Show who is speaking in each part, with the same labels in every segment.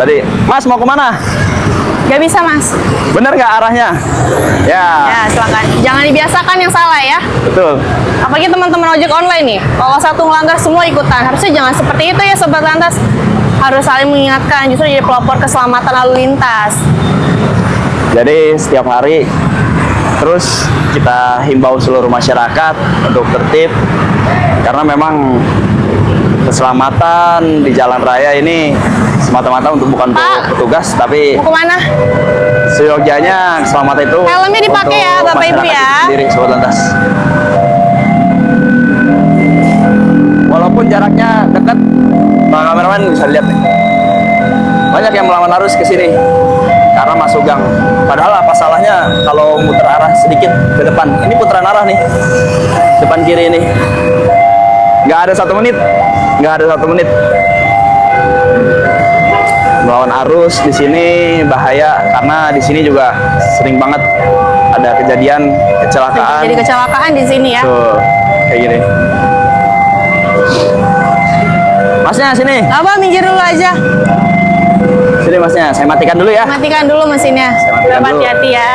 Speaker 1: Tadi, Mas mau kemana?
Speaker 2: Gak bisa, Mas.
Speaker 1: Bener nggak arahnya? Ya.
Speaker 2: Ya, silakan. Jangan dibiasakan yang salah ya.
Speaker 1: Betul.
Speaker 2: Apalagi teman-teman ojek online nih. Kalau satu melanggar semua ikutan. Harusnya jangan seperti itu ya Sobat Lantas. Harus saling mengingatkan, justru jadi pelopor keselamatan lalu lintas.
Speaker 1: Jadi setiap hari terus kita himbau seluruh masyarakat untuk tertib karena memang keselamatan di jalan raya ini semata-mata bukan untuk
Speaker 2: Pak,
Speaker 1: petugas tapi
Speaker 2: Mau kemana?
Speaker 1: seyogyanya keselamatan itu
Speaker 2: Helmnya dipakai ya,
Speaker 1: untuk
Speaker 2: Bapak Ibu
Speaker 1: masyarakat
Speaker 2: ya.
Speaker 1: itu sendiri, Sobat Lantas. Walaupun jaraknya dekat, Pak kameramen bisa lihat nih. Banyak yang melawan arus ke sini karena masuk gang. Padahal apa salahnya kalau muter arah sedikit ke depan? Ini putaran arah nih, depan kiri ini. Nggak ada 1 menit, nggak ada 1 menit. Melawan arus di sini bahaya karena di sini juga sering banget ada kejadian kecelakaan.
Speaker 2: Jadi kecelakaan di sini ya.
Speaker 1: Tuh, kayak gini. Masnya sini.
Speaker 2: Apa, minggir dulu aja.
Speaker 1: Sini masnya, saya matikan dulu ya.
Speaker 2: Matikan dulu mesinnya.
Speaker 1: matikan
Speaker 2: Bapak
Speaker 1: dulu.
Speaker 2: hati-hati ya.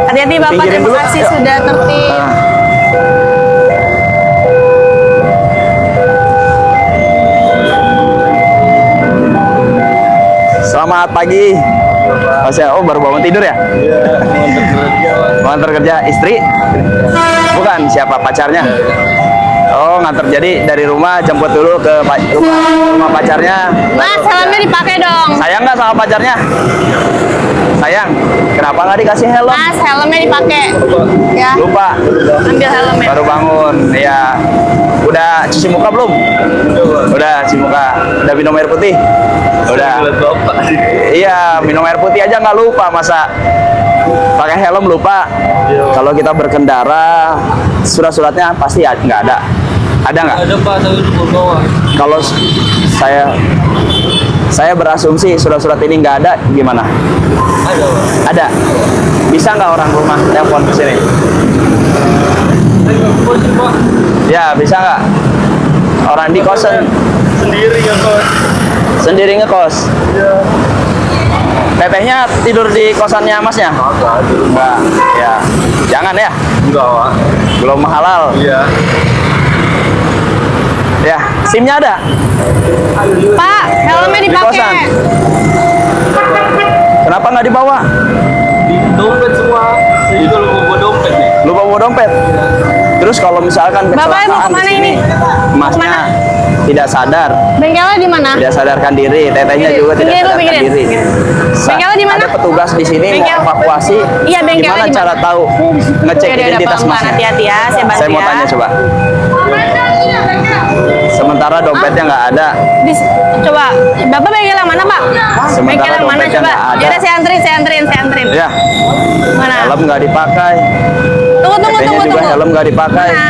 Speaker 2: Hati-hati Bapak,
Speaker 1: Pinggirin
Speaker 2: terima
Speaker 1: dulu.
Speaker 2: kasih
Speaker 1: Ayo.
Speaker 2: sudah tertib.
Speaker 1: Nah. Selamat pagi. Masnya, oh baru bangun tidur ya?
Speaker 3: Iya,
Speaker 1: Mau antar kerja istri? Bukan, siapa pacarnya? Oh, nganter, jadi dari rumah jemput dulu ke rumah pacarnya.
Speaker 2: Mas, helmnya dipakai dong.
Speaker 1: Sayang nggak sama pacarnya? Sayang, kenapa nggak dikasih helm?
Speaker 2: Mas, helmnya dipakai. Ya,
Speaker 1: Lupa,
Speaker 2: ambil helmnya.
Speaker 1: baru bangun. Ya, udah cuci muka belum? Udah cuci muka. Udah minum air putih? Udah.
Speaker 3: Bapak sih.
Speaker 1: Iya, minum air putih aja nggak lupa, masa pakai helm lupa? Kalau kita berkendara, surat-suratnya pasti nggak ada. Ada nggak?
Speaker 3: Ada Pak, tapi di bawah.
Speaker 1: Kalau saya berasumsi surat-surat ini nggak ada, gimana?
Speaker 3: Ada Pak.
Speaker 1: Ada. Bisa nggak orang rumah telepon ke sini?
Speaker 3: Ayo, bos Pak.
Speaker 1: Ya, bisa nggak? Orang di kosan
Speaker 3: Sendiri ya Bos.
Speaker 1: sendiri ngekos.
Speaker 3: Iya.
Speaker 1: Tetehnya tidur di kosannya masnya?
Speaker 3: Agak di rumah.
Speaker 1: Enggak. Ya, jangan ya.
Speaker 3: Enggak Pak.
Speaker 1: Belum halal.
Speaker 3: Iya.
Speaker 1: Ya, SIM-nya ada?
Speaker 2: Pak, helmnya
Speaker 1: Di kosan.
Speaker 2: dipakai.
Speaker 1: Kenapa nggak dibawa?
Speaker 3: Di dompet semua. Saya juga lupa bawa dompet nih.
Speaker 1: Lupa bawa dompet. Terus kalau misalkan
Speaker 2: Bapak mau
Speaker 1: kecelakaan
Speaker 2: kemana
Speaker 1: di sini,
Speaker 2: ini? Mau
Speaker 1: masnya
Speaker 2: kemana?
Speaker 1: tidak sadar,
Speaker 2: Bengkelnya di mana?
Speaker 1: tidak sadarkan diri, tetehnya juga tidak
Speaker 2: Pinggirin dulu,
Speaker 1: sadarkan
Speaker 2: pinggirin.
Speaker 1: diri.
Speaker 2: Bengkelnya di mana?
Speaker 1: Ada petugas di sini
Speaker 2: Bengkel.
Speaker 1: mau evakuasi.
Speaker 2: Iya, bengkelnya
Speaker 1: Gimana
Speaker 2: di mana?
Speaker 1: cara tahu ngecek
Speaker 2: Udah,
Speaker 1: identitas
Speaker 2: pelan-pelan,
Speaker 1: masnya?
Speaker 2: hati-hati ya, saya bantu
Speaker 1: Saya mau
Speaker 2: ya.
Speaker 1: tanya coba. Sementara dompetnya nggak ada.
Speaker 2: Coba, Bapak bengkel yang mana, Pak?
Speaker 1: Sementara
Speaker 2: Bengkel yang mana
Speaker 1: dompetnya
Speaker 2: coba?
Speaker 1: nggak ada.
Speaker 2: Ya udah, saya anterin.
Speaker 1: Ya,
Speaker 2: Mana?
Speaker 1: helm nggak dipakai.
Speaker 2: Tunggu.
Speaker 1: Tetehnya juga helm nggak dipakai.
Speaker 2: Mana?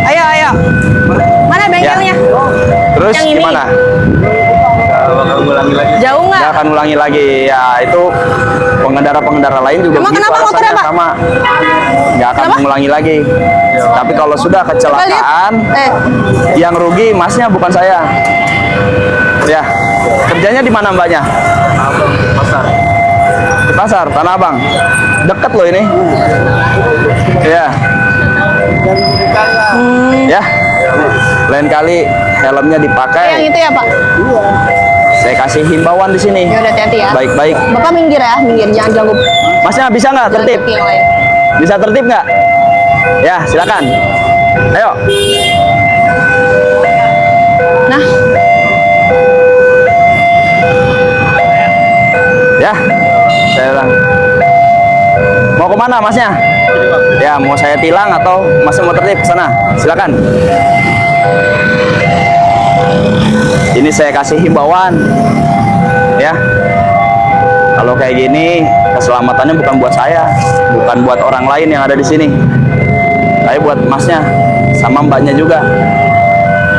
Speaker 2: Ayo. Mana bengkelnya?
Speaker 1: Terus
Speaker 2: Yang ini.
Speaker 1: gimana?
Speaker 3: Bakal ngulangi lagi.
Speaker 2: Jauh nggak?
Speaker 1: Nggak akan ulangi lagi. Ya itu pengendara-pengendara lain juga
Speaker 2: Emang
Speaker 1: begitu
Speaker 2: kenapa motornya,
Speaker 1: alasannya
Speaker 2: Pak?
Speaker 1: sama. Nggak akan
Speaker 2: Kenapa?
Speaker 1: mengulangi lagi. Tapi kalau sudah kecelakaan, yang rugi masnya bukan saya. Ya, kerjanya di mana mbaknya?
Speaker 3: Abang pasar.
Speaker 1: Di pasar, Tanah Abang. Deket loh ini. Ya. Ya. Lain kali helmnya
Speaker 2: Yang
Speaker 1: dipakai.
Speaker 2: itu ya, Pak?
Speaker 1: Saya kasih himbauan di sini.
Speaker 2: Ya udah, hati-hati ya.
Speaker 1: Baik-baik.
Speaker 2: Bapak minggir ya, jangan ganggu.
Speaker 1: Masnya bisa nggak
Speaker 2: Jangan
Speaker 1: tertib?
Speaker 2: ganggu yang lain.
Speaker 1: Bisa tertib nggak? Ya, silakan. Ayo.
Speaker 2: Nah,
Speaker 1: Ya. Saya bilang. Mau kemana masnya? Ya, mau saya tilang atau masih mau tertib ke sana? Silakan. Ini saya kasih himbauan. Ya. Kalau kayak gini, keselamatannya bukan buat saya, bukan buat orang lain yang ada di sini. Tapi buat masnya sama mbaknya juga.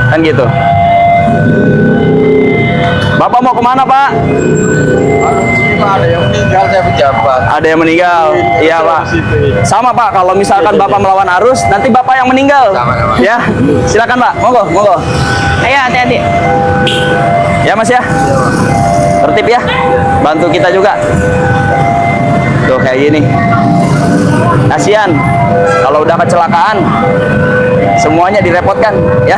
Speaker 1: Kan gitu. Bapak Bapak mau kemana, Pak?
Speaker 3: Ada yang meninggal, saya pejabat.
Speaker 1: Ada yang meninggal. Iya, Pak. Sama, Pak. Kalau misalkan Bapak melawan arus, nanti Bapak yang meninggal.
Speaker 3: Sama.
Speaker 1: Ya, silakan, Pak. Monggo, monggo.
Speaker 2: Ayo hati-hati.
Speaker 1: Ya, Mas ya. Tertib ya. Bantu kita juga. Tuh kayak gini. Kasihan kalau udah kecelakaan semuanya direpotkan ya.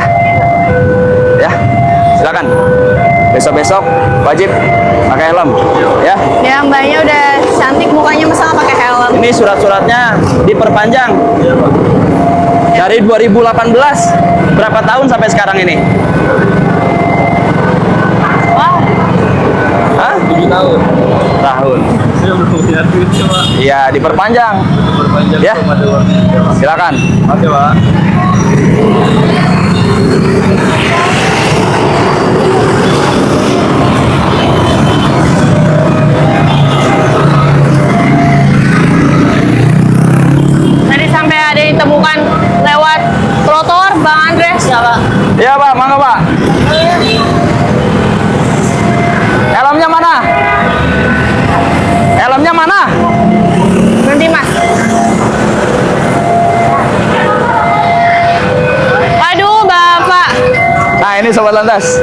Speaker 1: Ya. Silakan. Besok-besok wajib pakai helm ya.
Speaker 2: Ya mbaknya udah cantik mukanya masa nggak pakai helm.
Speaker 1: Ini surat-suratnya diperpanjang dari 2018. Berapa tahun sampai sekarang ini?
Speaker 2: Wah,
Speaker 1: Hah?
Speaker 3: 7 tahun.
Speaker 1: Tahun.
Speaker 3: Saya belum punya duit cuma
Speaker 1: Iya, diperpanjang.
Speaker 3: berpanjang
Speaker 1: Ya.
Speaker 3: sama ada uangnya.
Speaker 1: Silakan.
Speaker 3: Oke, Pak.
Speaker 2: tadi sampai ada ditemukan lewat trotoar Bang Andres ya Pak.
Speaker 1: Iya, Pak. Mangga, Pak. Helmnya mana? Helmnya mana?
Speaker 2: Berhenti Mas. Aduh Bapak.
Speaker 1: Nah, ini sobat lantas.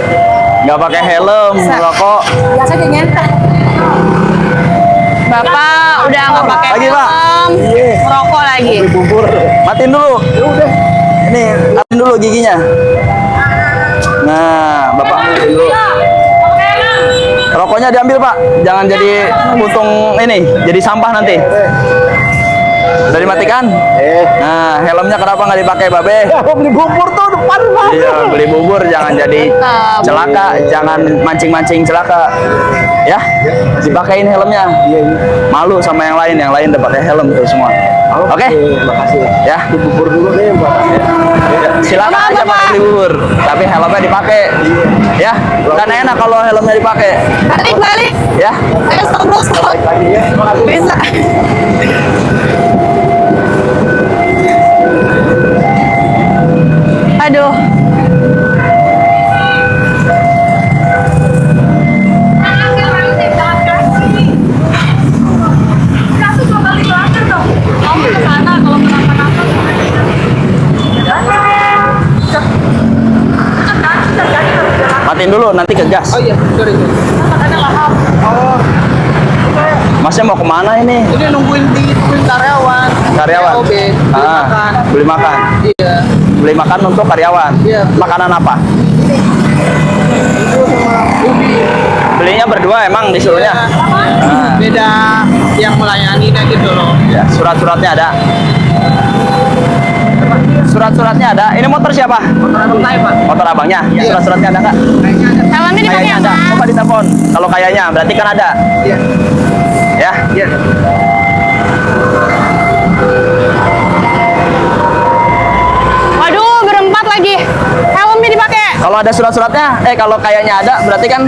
Speaker 1: Nggak pakai helm, merokok.
Speaker 2: Biasa aja nyentak. Bapak udah nggak pakai
Speaker 1: Lagi, Pak.
Speaker 2: helm, merokok lagi.
Speaker 1: Bubur. Matiin dulu. Udah. Ini matiin dulu giginya. Nah, Bapak ambil dulu. Rokoknya diambil, Pak. Jangan jadi puntung ini, jadi sampah nanti. Udah dimatikan? Nah, helmnya kenapa nggak dipakai, Babe?
Speaker 3: Beli bubur tuh depan, Pak.
Speaker 1: Iya, beli bubur jangan jadi celaka, jangan mancing-mancing celaka. Ya, dipakein helmnya. Malu sama yang lain udah pakai helm tuh semua. Oke?
Speaker 3: Makasih.
Speaker 1: Ya,
Speaker 3: Di bubur dulu nih, Pak.
Speaker 1: silakan aja pakai beli bubur, tapi helmnya dipakai. Ya, kan enak kalau helmnya dipakai.
Speaker 2: Balik.
Speaker 1: Ya,
Speaker 2: Ayo stop.
Speaker 3: Lagi ya.
Speaker 2: Bisa. Aduh.
Speaker 1: matiin dulu nanti ke gas.
Speaker 3: Oh iya, sorry. Oh,
Speaker 1: Masnya mau kemana ini?
Speaker 3: ini nungguin di karyawan.
Speaker 1: Karyawan.
Speaker 3: OB, beli makan.
Speaker 1: Beli makan.
Speaker 3: Iya.
Speaker 1: Beli makan untuk karyawan.
Speaker 3: Iya.
Speaker 1: Makanan apa?
Speaker 3: Itu sama Ubi.
Speaker 1: Belinya berdua emang disuruhnya. Ah.
Speaker 3: Beda yang melayaninya gitu loh.
Speaker 1: Ya, surat-suratnya ada. Surat-suratnya ada. Ini motor siapa?
Speaker 3: Motor abang saya, Pak.
Speaker 1: Motor abangnya.
Speaker 3: Iya.
Speaker 1: Surat-suratnya ada nggak?
Speaker 3: Kayaknya ada.
Speaker 2: Helmnya dipakai
Speaker 1: Kayaknya ada.
Speaker 2: apa?
Speaker 1: Coba ditelepon. Kalau kayaknya berarti kan ada.
Speaker 3: Iya.
Speaker 1: Ya.
Speaker 3: Iya.
Speaker 2: Waduh, berempat lagi. Helmnya dipakai.
Speaker 1: Kalau ada surat-suratnya, kalau kayaknya ada berarti kan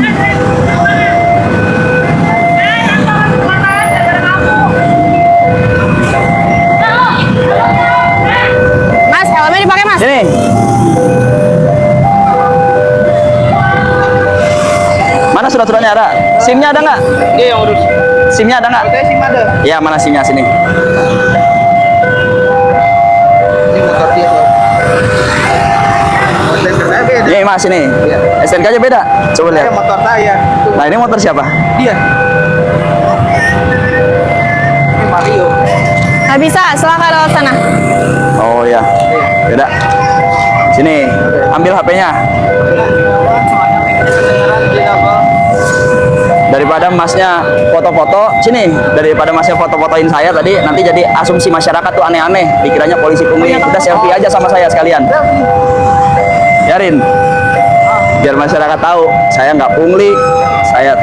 Speaker 2: Mas, helmnya dipakai Mas.
Speaker 1: ini. Mana surat-suratnya ada? SIM-nya ada nggak?
Speaker 3: Dia yang urus.
Speaker 1: SIM-nya ada nggak?
Speaker 3: Saya sih ada.
Speaker 1: Ya, mana SIM-nya sini?
Speaker 3: Ini motor dia, Pak. Motor saya beda.
Speaker 1: Ini Mas ini.
Speaker 3: Iya.
Speaker 1: STNK-nya beda. Coba lihat.
Speaker 3: Saya motor saya. Tuh,
Speaker 1: Nah, ini motor siapa?
Speaker 3: dia. Ini Mario.
Speaker 2: Nggak bisa, silakan lewat sana.
Speaker 1: Oh ya. Beda. Sini, ambil HP-nya. Daripada masnya foto-foto, sini. Daripada masnya foto-fotoin saya tadi, nanti jadi asumsi masyarakat tuh aneh-aneh. Dikiranya polisi pungli. Udah selfie aja sama saya sekalian. Biarin. Biar masyarakat tahu, saya nggak pungli. Saya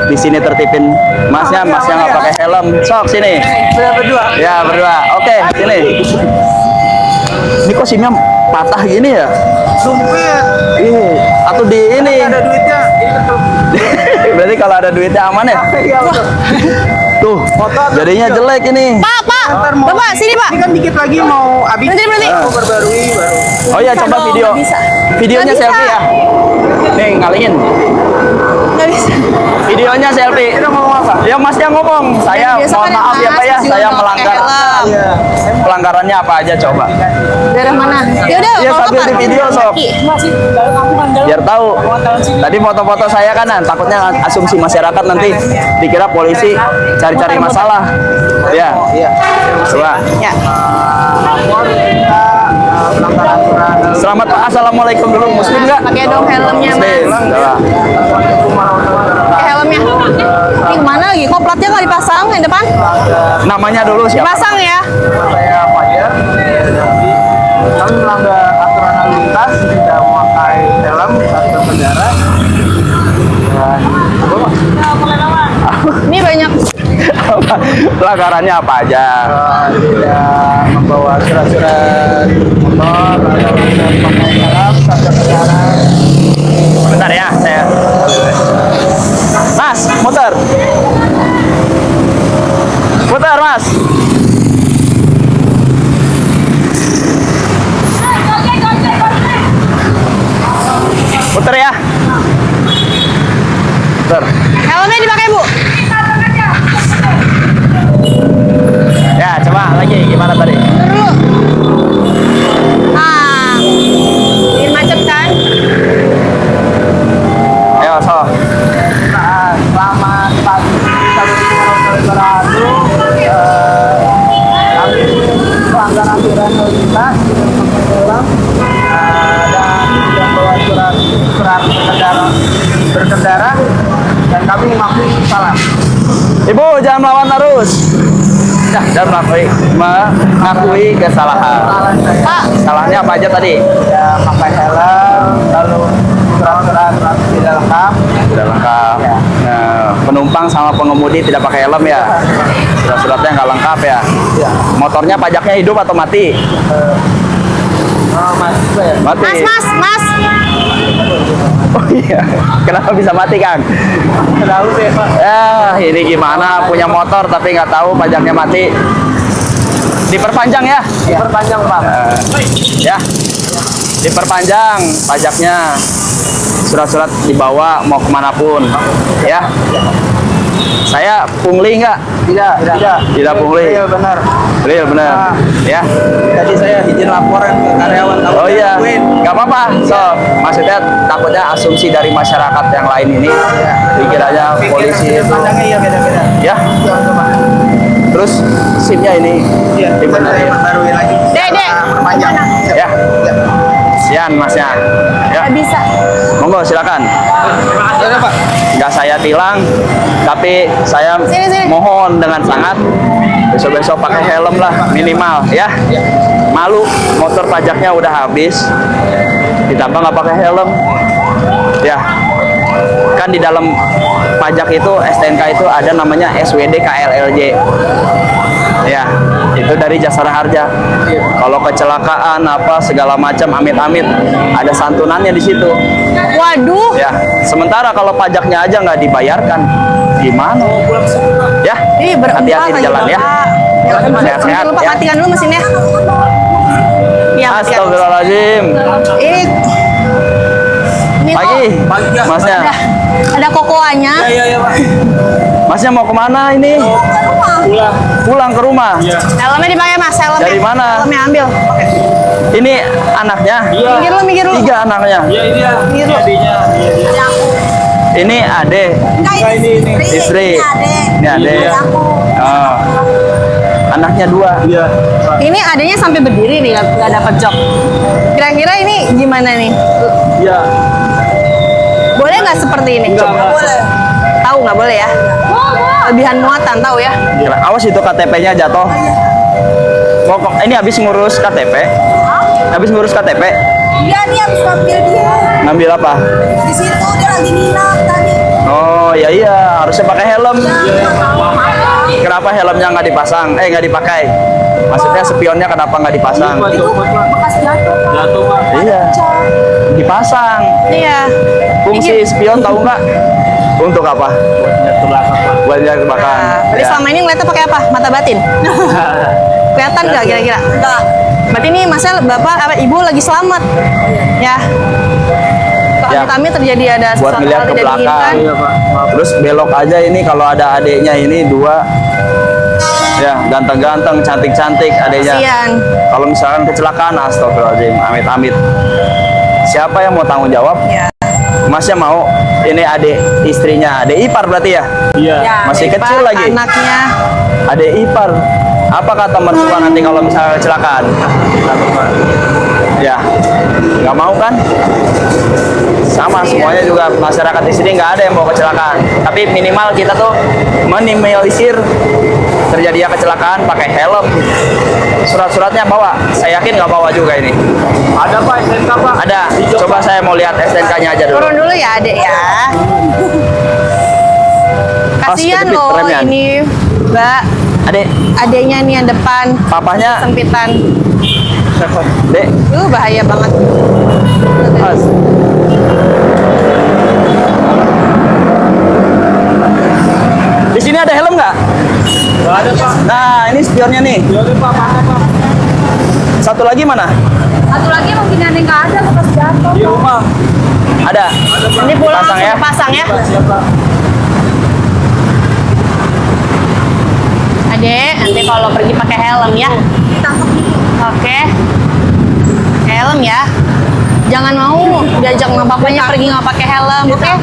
Speaker 1: di sini tertipin masnya nggak pakai helm. Sok sini.
Speaker 3: Saya berdua.
Speaker 1: Ya berdua. Oke, sini. Ini kok SIM-nya patah gini ya?
Speaker 3: Sumpit.
Speaker 1: Atau di ini?
Speaker 3: Ada duitnya. Ini betul.
Speaker 1: Berarti kalau ada duitnya aman ya?
Speaker 3: Iya, betul.
Speaker 1: Tuh, jadinya jelek ini.
Speaker 2: Pak.
Speaker 3: Ntar mau-
Speaker 2: Bapak, sini Pak.
Speaker 3: Ini kan dikit lagi mau habis.
Speaker 2: Berhenti.
Speaker 1: Ah.
Speaker 3: Mau perbarui baru.
Speaker 1: Oh iya,
Speaker 2: Bisa
Speaker 1: coba
Speaker 2: dong,
Speaker 1: video.
Speaker 2: nggak bisa.
Speaker 1: Videonya
Speaker 2: Nggak bisa.
Speaker 1: selfie ya. Nih, ngalingin.
Speaker 2: Nggak bisa.
Speaker 1: Videonya selfie. Ya masnya ngomong. Saya
Speaker 2: Biasa
Speaker 1: mohon
Speaker 2: kan
Speaker 1: maaf ya Pak ya.
Speaker 2: Mas juga
Speaker 1: Saya
Speaker 2: nggak pakai
Speaker 1: melanggar.
Speaker 2: helm.
Speaker 1: Pelanggarannya apa aja coba?
Speaker 2: Daerah mana? Yaudah,
Speaker 1: Iya,
Speaker 2: kalau
Speaker 1: sambil di
Speaker 2: parkir
Speaker 1: video, Sob.
Speaker 2: kaki.
Speaker 1: Biar tahu. Tadi foto-foto saya kan takutnya asumsi masyarakat nanti dikira polisi cari-cari masalah. Ya. Coba.
Speaker 2: Ya.
Speaker 1: Selamat Pak. Assalamualaikum dulu. Muslim nggak?
Speaker 2: Pakai dong helmnya,
Speaker 1: Muslim.
Speaker 2: Mas.
Speaker 1: Coba.
Speaker 2: Pakai helmnya. Ini kemana lagi? Kok platnya nggak dipasang yang depan?
Speaker 1: Namanya dulu siapa?
Speaker 2: Dipasang ya.
Speaker 3: Saya Fajar. Kami melanggar aturan lalu lintas, tidak memakai helm saat berkendara.
Speaker 2: Ini banyak.
Speaker 1: Pelanggarannya apa aja?
Speaker 3: Tidak membawa surat-surat motor, tidak pakai helm saat berkendara.
Speaker 1: Bentar ya, saya. Mas, muter. Muter, Mas. Muter ya. Muter.
Speaker 2: Helmnya dipakai, Bu.
Speaker 1: Ya, coba lagi gimana tadi?
Speaker 2: Dulu. Ah. Ini macet kan?
Speaker 1: Ayo, so.
Speaker 3: Nah, selamat pagi, Assalamualaikum warahmatullahi wabarakatuh. Kami melanggar aturan lalu lintas tidak memakai helm dan tidak membawa surat berkendara dan kami mengakui salah.
Speaker 1: Ibu, jangan melawan arus. Ya, jangan mengakui kesalahan.
Speaker 2: Pak,
Speaker 1: Salahnya apa aja tadi?
Speaker 3: Tidak pakai helm, lalu surat-surat tidak lengkap.
Speaker 1: Sudah lengkap. Nah, penumpang sama pengemudi tidak pakai helm ya. Surat-suratnya nggak lengkap ya.
Speaker 3: Ya.
Speaker 1: Motornya pajaknya hidup atau mati?
Speaker 3: Oh, Mas, ya.
Speaker 1: Mati.
Speaker 2: Mas.
Speaker 1: Oh iya. Kenapa bisa mati, Kang?
Speaker 3: Tahu sih, Pak.
Speaker 1: Ya, ini gimana punya motor tapi nggak tahu pajaknya mati. Diperpanjang ya.
Speaker 3: Perpanjang, Pak.
Speaker 1: Ya. Diperpanjang pajaknya. Surat-surat dibawa mau kemanapun. Ya. Saya pungli nggak?
Speaker 3: Tidak.
Speaker 1: Tidak pungli.
Speaker 3: Iya, benar.
Speaker 1: Real benar. Ya.
Speaker 3: Tadi saya izin laporan ke karyawan.
Speaker 1: Oh iya, nggak apa-apa. So, maksudnya takutnya asumsi dari masyarakat yang lain ini dikiranya polisi itu.
Speaker 3: Pandangnya iya beda-beda.
Speaker 1: Ya.
Speaker 3: Iya, coba.
Speaker 1: Terus SIM-nya ini
Speaker 3: Iya,
Speaker 1: dibenerin.
Speaker 3: baruin lagi.
Speaker 2: Dek.
Speaker 3: Perpanjang.
Speaker 1: Ya. Sian Masnya. Ya.
Speaker 2: Nggak bisa.
Speaker 1: Monggo silakan.
Speaker 3: Iya, Pak.
Speaker 1: Nggak saya tilang, tapi saya
Speaker 2: Sini.
Speaker 1: mohon dengan sangat besok-besok pakai helm lah minimal ya. Malu motor pajaknya udah habis, ditambah nggak pakai helm. Ya, kan di dalam pajak itu STNK itu ada namanya SWD KLLJ. Ya, itu dari Jasara Harja. Kalau kecelakaan apa segala macam amit-amit ada santunannya di situ.
Speaker 2: Waduh.
Speaker 1: Ya, sementara kalau pajaknya aja nggak dibayarkan, gimana? Ya,
Speaker 2: Ini berempat
Speaker 1: hati-hati di jalan ya. Sehat-sehat
Speaker 2: Lupa
Speaker 1: ya.
Speaker 2: matikan dulu mesinnya. Iya, matikan.
Speaker 1: Astagfirullahaladzim.
Speaker 2: Ini
Speaker 1: Pagi,
Speaker 2: kok
Speaker 1: Masnya.
Speaker 2: ada kokoanya.
Speaker 3: Iya, Pak.
Speaker 1: Masnya mau kemana ini? Pulang ke rumah.
Speaker 2: Helmnya dipakai, Mas. Helmnya.
Speaker 1: Dari mana?
Speaker 2: Helmnya ambil.
Speaker 1: Ini anaknya?
Speaker 2: Minggir dulu.
Speaker 1: 3 anaknya.
Speaker 3: Iya, ini ya.
Speaker 2: Minggir dulu.
Speaker 3: Adiknya.
Speaker 1: Ini ade,
Speaker 3: Ini.
Speaker 1: istri. Ini ade. Oh. Anaknya 2.
Speaker 3: Iya.
Speaker 2: Ini adanya sampai berdiri nih, nggak dapat jok. Kira-kira ini gimana nih?
Speaker 3: Iya.
Speaker 2: Boleh nggak seperti ini?
Speaker 3: Enggak boleh.
Speaker 2: Tahu nggak boleh ya? Lebihan muatan tahu ya?
Speaker 1: Awas itu KTP-nya jatuh. Pokok ini habis ngurus KTP. Habis ngurus KTP.
Speaker 4: Iya, dia habis ngambil dia.
Speaker 1: Ngambil apa?
Speaker 4: Di situ dia lagi nginap tadi.
Speaker 1: Oh, ya iya, harusnya pakai helm.
Speaker 4: Ya,
Speaker 1: Kenapa helmnya nggak dipasang? Nggak dipakai. Maksudnya spionnya kenapa nggak dipasang?
Speaker 4: itu bekas jatuh, Pak.
Speaker 3: Jatuh, Pak.
Speaker 1: Iya, dipasang.
Speaker 2: Iya.
Speaker 1: Fungsi spion tahu nggak? Untuk apa?
Speaker 3: Jatuh belakang, Pak.
Speaker 1: Buat jaga kebakaran.
Speaker 2: Nah, berarti
Speaker 1: Ya.
Speaker 2: selama ini ngeliatnya pakai apa? Mata batin? Kelihatan nggak kira-kira?
Speaker 4: Enggak.
Speaker 2: Berarti ini masnya bapak apa ibu lagi selamat, ya?
Speaker 1: Ya.
Speaker 2: Kami terjadi ada
Speaker 1: Buat
Speaker 2: sesuatu
Speaker 1: ngeliat
Speaker 2: hal
Speaker 1: ke
Speaker 2: tidak
Speaker 1: belakang.
Speaker 2: diinginkan.
Speaker 3: Iya Pak. Maaf.
Speaker 1: Terus belok aja ini kalau ada adeknya ini dua. Ya, ganteng-ganteng, cantik-cantik adeknya.
Speaker 2: Kasian.
Speaker 1: Kalau misalkan kecelakaan, astagfirullahaladzim, amit-amit. Siapa yang mau tanggung jawab?
Speaker 2: Ya.
Speaker 1: Masnya mau? Ini adik istrinya, adik ipar berarti ya?
Speaker 3: Iya.
Speaker 4: Ya.
Speaker 1: Masih
Speaker 2: Ipar,
Speaker 1: kecil lagi.
Speaker 2: Anaknya.
Speaker 1: Adik ipar. Apa kata mertua nanti kalau misalnya kecelakaan? Ya, nggak mau kan? Sama, semuanya juga masyarakat di sini nggak ada yang mau kecelakaan. Tapi minimal kita tuh minimalisir terjadinya kecelakaan pakai helm. Surat-suratnya bawa. Saya yakin nggak bawa juga ini.
Speaker 3: Ada Pak SNK Pak.
Speaker 1: Ada. Coba saya mau lihat STNK-nya aja dulu.
Speaker 2: Turun dulu ya adek ya. Kasian
Speaker 1: kedepit
Speaker 2: loh
Speaker 1: remnya.
Speaker 2: ini Mbak.
Speaker 1: Adek,
Speaker 2: Adeknya nih yang depan
Speaker 1: papahnya,
Speaker 2: sempitan.
Speaker 1: dek,
Speaker 2: Bahaya banget.
Speaker 1: Mas. Di sini ada helm nggak?
Speaker 3: Nggak ada Pak.
Speaker 1: Nah, ini spionnya nih.
Speaker 3: Iya Pak. Mana Pak?
Speaker 1: Satu lagi mana?
Speaker 4: Satu lagi mungkin ada yang nggak ada bekas jatuh.
Speaker 3: Di rumah.
Speaker 1: Ada.
Speaker 2: Nanti pulang
Speaker 1: Pasang
Speaker 2: langsung
Speaker 1: ya.
Speaker 2: pasang ya.
Speaker 3: Siapa?
Speaker 2: Adek, nanti kalau pergi pakai helm ya.
Speaker 4: Tangkap nih.
Speaker 2: Oke. Helm ya. Jangan mau diajak sama papanya pergi nggak pakai helm, oke?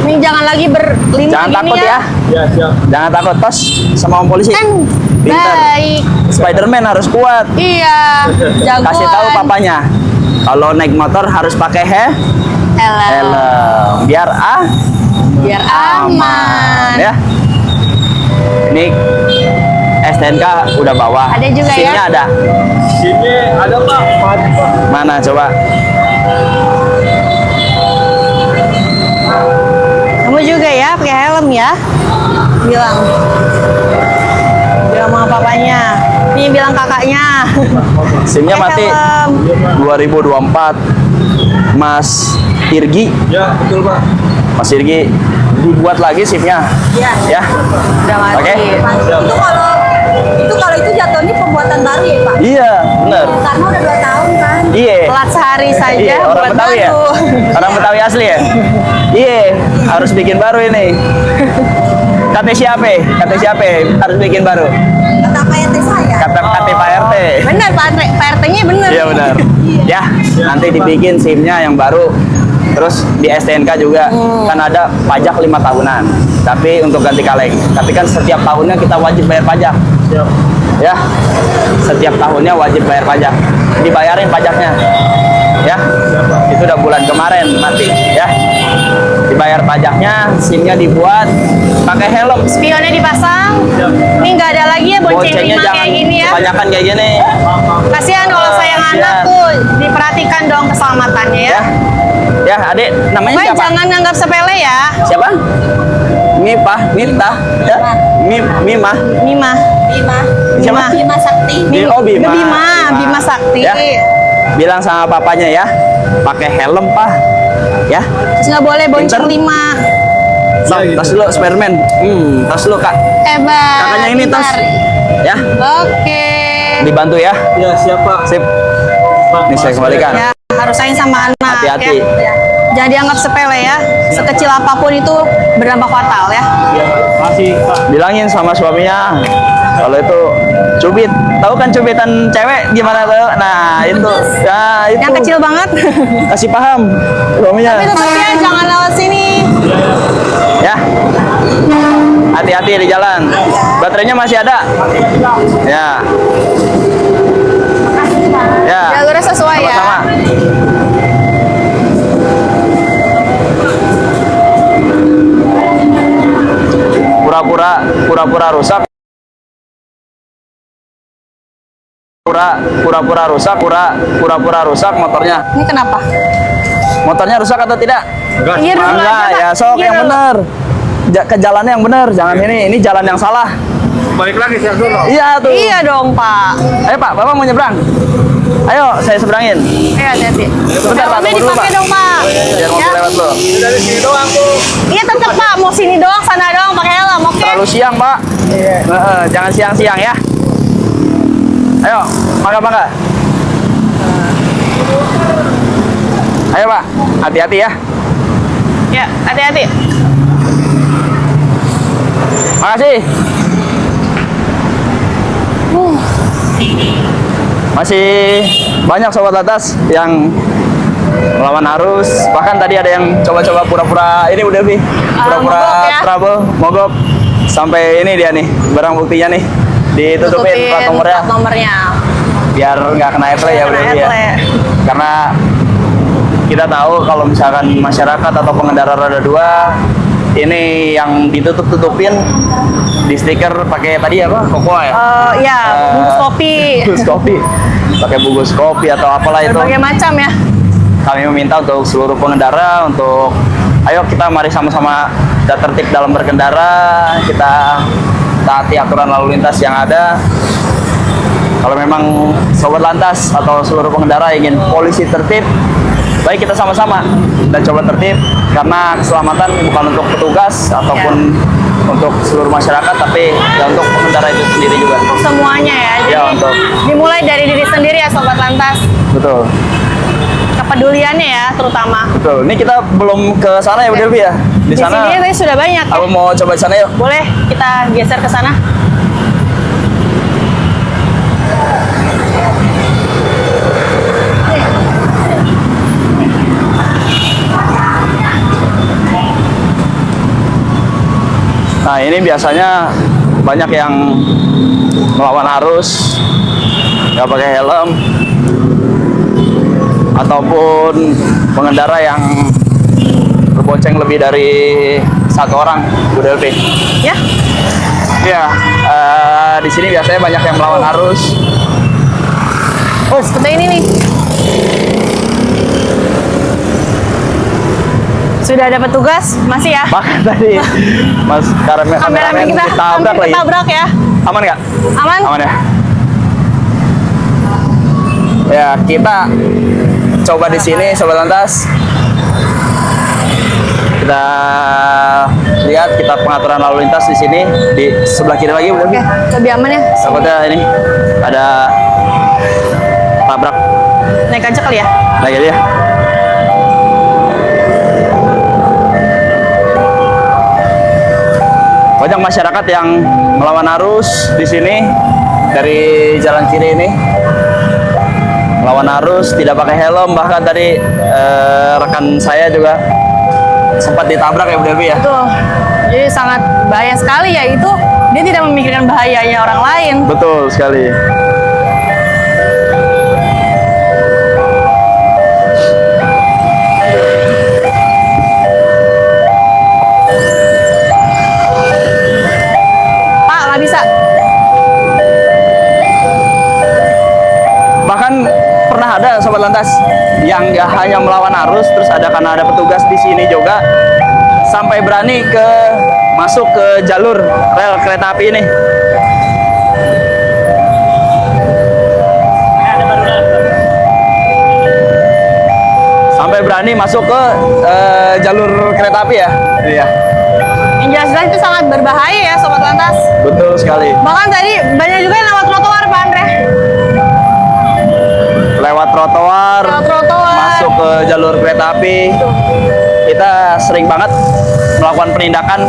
Speaker 2: Ini jangan lagi berlindung
Speaker 1: Jangan
Speaker 2: gini
Speaker 1: takut ya.
Speaker 3: Iya siap.
Speaker 1: Jangan takut, tos sama om polisi.
Speaker 2: Kan
Speaker 1: Pintar.
Speaker 2: baik.
Speaker 1: Spiderman harus kuat.
Speaker 2: Iya, jagoan.
Speaker 1: Kasih tahu papanya. Kalau naik motor harus pakai
Speaker 2: helm.
Speaker 1: helm.
Speaker 2: Biar aman.
Speaker 1: Ya. Ini STNK udah bawa.
Speaker 2: Ada juga ya?
Speaker 1: SIM-nya ada.
Speaker 3: Sini ada Pak. Maju Pak.
Speaker 1: Mana coba?
Speaker 2: Kamu juga ya pakai helm ya? Bilang. Bilang sama papanya. Nih bilang kakaknya.
Speaker 1: SIM-nya
Speaker 2: Pakai
Speaker 1: mati.
Speaker 2: helm.
Speaker 1: 2024. Mas Irgi,
Speaker 3: Ya betul Pak.
Speaker 1: Mas Irgi dibuat lagi SIM-nya.
Speaker 4: Iya.
Speaker 1: Ya.
Speaker 2: Udah mati.
Speaker 1: Oke.
Speaker 4: Itu kalau itu jatuhnya pembuatan baru ya Pak.
Speaker 1: Iya, bener.
Speaker 4: Karena udah 2 tahun kan.
Speaker 1: Iya.
Speaker 2: Telat sehari saja
Speaker 1: Iya, orang
Speaker 2: buat
Speaker 1: Betawi ya?
Speaker 2: baru.
Speaker 1: Orang Betawi asli ya? Iya, harus bikin baru ini. Kata siapa? Kata siapa? Harus bikin baru.
Speaker 4: Kata Pak RT saya.
Speaker 1: Kata Pak RT.
Speaker 2: Bener Pak RT-nya bener.
Speaker 1: Iya benar. Ya, nanti dibikin SIM-nya yang baru. Terus di STNK juga kan ada pajak 5 tahunan. Tapi untuk ganti kaleng. Tapi kan setiap tahunnya kita wajib bayar pajak.
Speaker 3: Siap.
Speaker 1: Ya, setiap tahunnya wajib bayar pajak. Dibayarin pajaknya. Ya, itu udah bulan kemarin mati. Ya, dibayar pajaknya, SIM-nya dibuat, pakai helm.
Speaker 2: Spionnya dipasang. Ini nggak ada lagi ya bonceng
Speaker 1: Boncengnya
Speaker 2: 5
Speaker 1: jangan
Speaker 2: kayak gini ya.
Speaker 1: kebanyakan kayak gini.
Speaker 2: Kasihan kalau sayang
Speaker 1: Kasihan.
Speaker 2: anak tuh diperhatikan dong keselamatannya ya.
Speaker 1: Ya, adik, namanya
Speaker 2: Mbak
Speaker 1: siapa?
Speaker 2: jangan nganggap sepele ya.
Speaker 1: Siapa? Mipah, Miftah, ya? Mimah.
Speaker 2: Mima.
Speaker 4: Bima.
Speaker 1: Siapa?
Speaker 4: Bima Sakti.
Speaker 1: Oh, Bima.
Speaker 2: Bima Sakti.
Speaker 1: Ya. Bilang sama papanya ya, pakai helm, Pak. Ya.
Speaker 2: Terus nggak boleh bonceng
Speaker 1: Pinter.
Speaker 2: 5.
Speaker 1: Tas dulu Spiderman. Tas dulu, Kak.
Speaker 2: Hebat.
Speaker 1: Kakaknya ini tas.
Speaker 2: pintar.
Speaker 1: Ya,
Speaker 2: Oke.
Speaker 1: dibantu ya.
Speaker 3: Ya siap Pak.
Speaker 1: Sip. Ini saya kembalikan.
Speaker 2: Ya, harus sayang sama anak.
Speaker 1: Hati-hati.
Speaker 2: Ya. Jangan dianggap sepele ya. Sekecil apapun itu berdampak fatal ya.
Speaker 3: Ya, masih Pak.
Speaker 1: Bilangin sama suaminya kalau itu cubit. Tahu kan cubitan cewek gimana tuh? Nah, itu. Ya, itu.
Speaker 2: Yang kecil banget.
Speaker 1: Kasih paham suaminya.
Speaker 2: Tapi tetap ya jangan lewat sini.
Speaker 1: Ya. Hati-hati di jalan. Baterainya masih ada. Ya. Ya.
Speaker 2: Jalurnya sesuai ya.
Speaker 1: Sama-sama. Pura-pura rusak. Pura-pura rusak motornya.
Speaker 2: Ini kenapa?
Speaker 1: Motornya rusak atau tidak?
Speaker 2: Iya dulu
Speaker 1: Enggak,
Speaker 2: aja, Pak.
Speaker 1: ya sok
Speaker 2: Iya
Speaker 1: yang
Speaker 2: dulu.
Speaker 1: benar. Ke jalannya yang benar, jangan ini jalan yang salah.
Speaker 3: Balik lagi siap dulu.
Speaker 1: Iya tuh.
Speaker 2: Iya dong Pak.
Speaker 1: Ayo Pak, Bapak mau nyebrang? Ayo, saya seberangin.
Speaker 2: Eh hati-hati.
Speaker 1: Bentar, Pak,
Speaker 2: Helmnya
Speaker 1: tunggu dulu,
Speaker 2: dipakai
Speaker 1: Pak.
Speaker 2: dong Pak.
Speaker 1: Biar mobil
Speaker 2: Ya.
Speaker 1: lewat lo.
Speaker 3: Dari sini doang Bu.
Speaker 2: Iya tetap Pak. Mau sini doang, sana doang pakai helm, oke?
Speaker 1: Terlalu siang, Pak. Jangan siang-siang ya. Ayo, mangga. Ayo Pak, hati-hati ya.
Speaker 2: Ya, hati-hati.
Speaker 1: Makasih. Masih banyak sobat lantas yang melawan arus. Bahkan tadi ada yang coba-coba pura-pura ini udah Bi. Pura-pura
Speaker 2: mogok ya.
Speaker 1: trouble, mogok. Sampai ini dia nih, barang buktinya nih. Ditutupin plat nomornya.
Speaker 2: Plat nomornya.
Speaker 1: Biar nggak kena etle ya
Speaker 2: Kena
Speaker 1: udah ya.
Speaker 2: etle.
Speaker 1: Karena kita tahu kalau misalkan masyarakat atau pengendara roda 2 ini yang ditutup-tutupin di stiker pakai tadi apa? Kokoa ya?
Speaker 2: Ya, bungkus kopi.
Speaker 1: Bungkus kopi. Pakai bungkus kopi atau apalah itu.
Speaker 2: Berbagai macam ya.
Speaker 1: Kami meminta untuk seluruh pengendara untuk ayo kita mari sama-sama tertib dalam berkendara, kita taati aturan lalu lintas yang ada. Kalau memang sobat lantas atau seluruh pengendara ingin polisi tertib, baik kita sama-sama dan coba tertib karena keselamatan bukan untuk petugas ataupun untuk seluruh masyarakat, tapi ya untuk pengendara itu sendiri juga.
Speaker 2: Untuk semuanya ya. Jadi
Speaker 1: Ya, untuk
Speaker 2: dimulai dari diri sendiri ya sobat lantas.
Speaker 1: betul.
Speaker 2: Kepeduliannya ya terutama.
Speaker 1: Betul. Ini kita belum ke sana ya Bu Delvi ya. Di
Speaker 2: Di
Speaker 1: sana
Speaker 2: sini tadi sudah banyak ya.
Speaker 1: aku mau coba di sana yuk.
Speaker 2: Boleh kita geser ke sana.
Speaker 1: Nah ini biasanya banyak yang melawan arus, nggak pakai helm, ataupun pengendara yang berbonceng lebih dari satu orang, Bu Delvi.
Speaker 2: Ya.
Speaker 1: Iya, di sini biasanya banyak yang melawan arus.
Speaker 2: Oh, seperti ini nih. Sudah ada petugas, masih ya?
Speaker 1: Bahkan tadi Mas kameramen
Speaker 2: kita
Speaker 1: ditabrak
Speaker 2: hampir
Speaker 1: lagi.
Speaker 2: ketabrak ya.
Speaker 1: Aman nggak?
Speaker 2: Aman?
Speaker 1: Aman ya. Ya kita coba di sini sobat lantas. Kita lihat kita pengaturan lalu lintas di sini di sebelah kiri lagi udah.
Speaker 2: Oke, lebih aman ya.
Speaker 1: Takutnya ini ada tabrak
Speaker 2: Naik aja kali ya.
Speaker 1: lagi dia. Banyak masyarakat yang melawan arus di sini dari jalan kiri ini. Melawan arus, tidak pakai helm, bahkan tadi rekan saya juga sempat ditabrak ya Bu Devi ya.
Speaker 2: Tuh. Jadi sangat bahaya sekali ya itu. Dia tidak memikirkan bahayanya orang lain.
Speaker 1: Betul sekali.
Speaker 2: Pak, nggak bisa.
Speaker 1: Bahkan pernah ada sobat lantas yang nggak hanya melawan arus, terus ada karena ada petugas di sini juga sampai berani masuk ke jalur rel kereta api ini. Sampai berani masuk ke jalur kereta api ya. Iya.
Speaker 2: Yang jelas-jelas itu sangat berbahaya ya sobat lantas.
Speaker 1: Betul sekali.
Speaker 2: Bahkan tadi banyak juga yang lewat trotoar Pak Andre.
Speaker 1: Lewat trotoar,
Speaker 2: Lewat trotoar.
Speaker 1: masuk ke jalur kereta api. Kita sering banget melakukan penindakan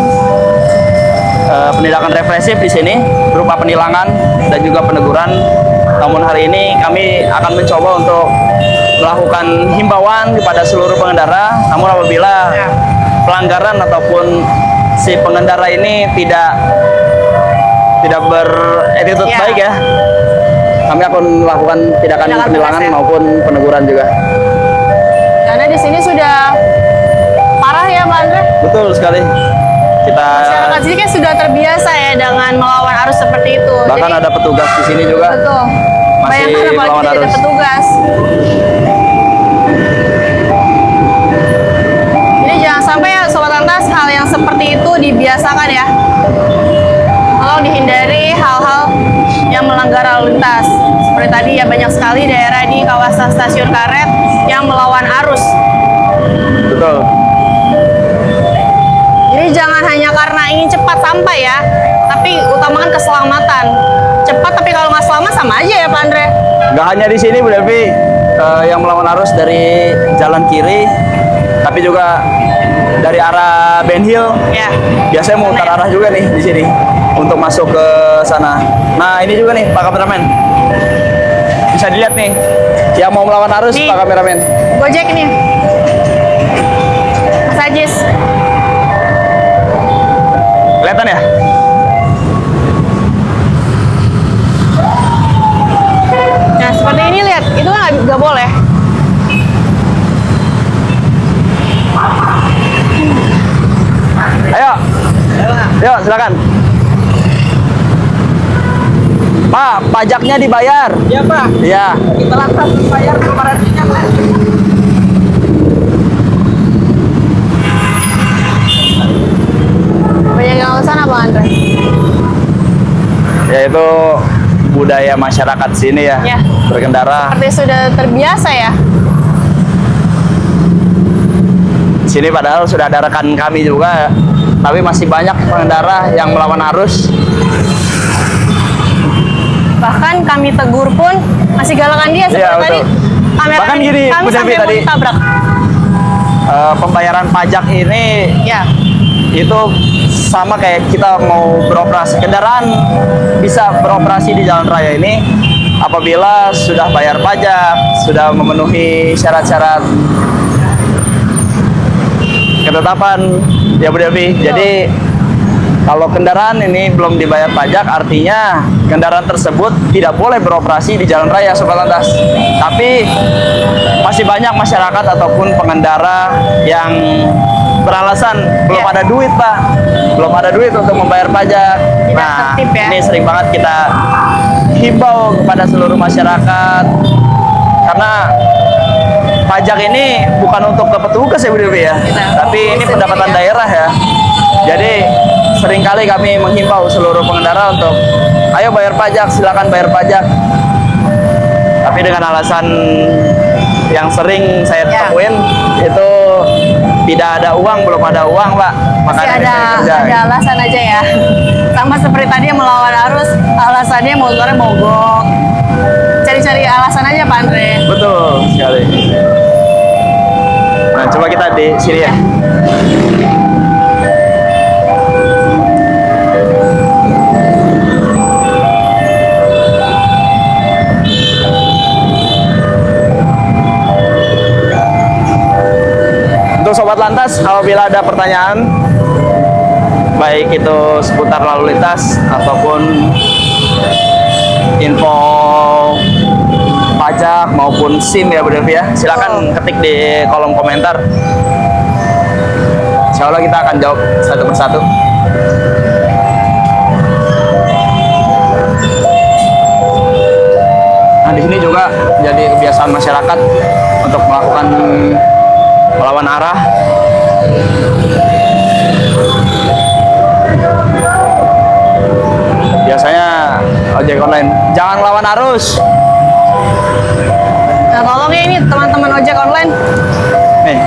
Speaker 1: represif di sini berupa penilangan dan juga peneguran. Namun hari ini kami akan mencoba untuk melakukan himbauan kepada seluruh pengendara. Namun apabila pelanggaran ataupun si pengendara ini tidak beretitude
Speaker 2: Ya.
Speaker 1: baik ya, kami akan melakukan tindakan
Speaker 2: Tindakan
Speaker 1: penilangan
Speaker 2: tegas ya.
Speaker 1: maupun peneguran juga.
Speaker 2: Karena di sini sudah parah ya Pak Andre.
Speaker 1: Betul sekali. Kita
Speaker 2: Masyarakat sini kan sudah terbiasa ya dengan melawan arus seperti itu.
Speaker 1: bahkan
Speaker 2: Jadi,
Speaker 1: ada petugas di sini juga.
Speaker 2: betul.
Speaker 1: masih
Speaker 2: Bayangkan apalagi
Speaker 1: melawan
Speaker 2: tidak ada
Speaker 1: arus.
Speaker 2: petugas. Jadi jangan sampai ya sobat lantas hal yang seperti itu dibiasakan ya. Tolong dihindari hal-hal yang melanggar lalu lintas. Seperti tadi ya banyak sekali daerah di kawasan stasiun karet yang melawan arus.
Speaker 1: Betul.
Speaker 2: Jadi jangan hanya karena ingin cepat sampai ya, tapi utamakan keselamatan. Cepat tapi kalau nggak selamat sama aja ya Pak Andre.
Speaker 1: Nggak hanya di sini Bu Devi, yang melawan arus dari jalan kiri, tapi juga dari arah Ben Hill.
Speaker 2: Ya.
Speaker 1: Biasanya mau mutar arah juga nih di sini untuk masuk ke sana. Nah ini juga nih Pak Kameramen, bisa dilihat nih yang mau melawan arus
Speaker 2: Nih.
Speaker 1: Pak Kameramen.
Speaker 2: Gojek nih. Mas Ajis.
Speaker 1: Kelihatan ya?
Speaker 2: Nah seperti ini lihat, itu kan nggak boleh.
Speaker 1: Ayo, yuk silakan. Pak, pajaknya dibayar.
Speaker 3: Iya Pak,
Speaker 1: Iya.
Speaker 3: kita lantas bayar kemarinnya Pak.
Speaker 2: Banyak yang alasan apa Andre?
Speaker 1: Yaitu budaya masyarakat sini ya,
Speaker 2: Ya.
Speaker 1: berkendara.
Speaker 2: Seperti sudah terbiasa ya.
Speaker 1: Sini padahal sudah ada rekan kami juga, tapi masih banyak pengendara yang melawan arus.
Speaker 2: Bahkan kami tegur pun masih galakan dia seperti
Speaker 1: Iya,
Speaker 2: tadi.
Speaker 1: betul.
Speaker 2: Kamera
Speaker 1: Bahkan gini,
Speaker 2: kami
Speaker 1: Bu Devi
Speaker 2: sampai mau
Speaker 1: tadi.
Speaker 2: ditabrak.
Speaker 1: Pembayaran pajak ini
Speaker 2: Ya.
Speaker 1: itu sama kayak kita mau beroperasi. Kendaraan bisa beroperasi di jalan raya ini apabila sudah bayar pajak, sudah memenuhi syarat-syarat ketetapan ya Bu Devi. Jadi kalau kendaraan ini belum dibayar pajak, artinya kendaraan tersebut tidak boleh beroperasi di jalan raya Sobat Lantas. Tapi masih banyak masyarakat ataupun pengendara yang beralasan belum
Speaker 2: Ya.
Speaker 1: ada duit Pak, belum ada duit untuk membayar pajak.
Speaker 2: Tidak
Speaker 1: Nah,
Speaker 2: tertib ya.
Speaker 1: ini sering banget kita himbau kepada seluruh masyarakat, karena pajak ini bukan untuk ke petugas ya Bu Devi ya, tapi ini pendapatan daerah ya. Jadi seringkali kami menghimbau seluruh pengendara untuk ayo bayar pajak, silakan bayar pajak. Tapi dengan alasan yang sering saya
Speaker 2: Ya.
Speaker 1: temuin itu tidak ada uang, belum ada uang Pak.
Speaker 2: Masih
Speaker 1: Makanya
Speaker 2: ada
Speaker 1: saya kerja.
Speaker 2: alasan aja ya. Sama seperti tadi yang melawan arus, alasannya motornya mogok. Cari-cari alasan aja Pak Andre.
Speaker 1: Betul sekali. Nah coba kita di sini ya. Untuk Sobat Lantas, apabila ada pertanyaan, baik itu seputar lalu lintas ataupun info pajak maupun SIM ya Bu Devi ya, silakan ketik di kolom komentar. Insya Allah kita akan jawab satu persatu. Nah di sini juga jadi kebiasaan masyarakat untuk melakukan melawan arah. Biasanya ojek online jangan lawan arus.
Speaker 2: Nah tolong ya ini teman-teman ojek online.
Speaker 1: Nih,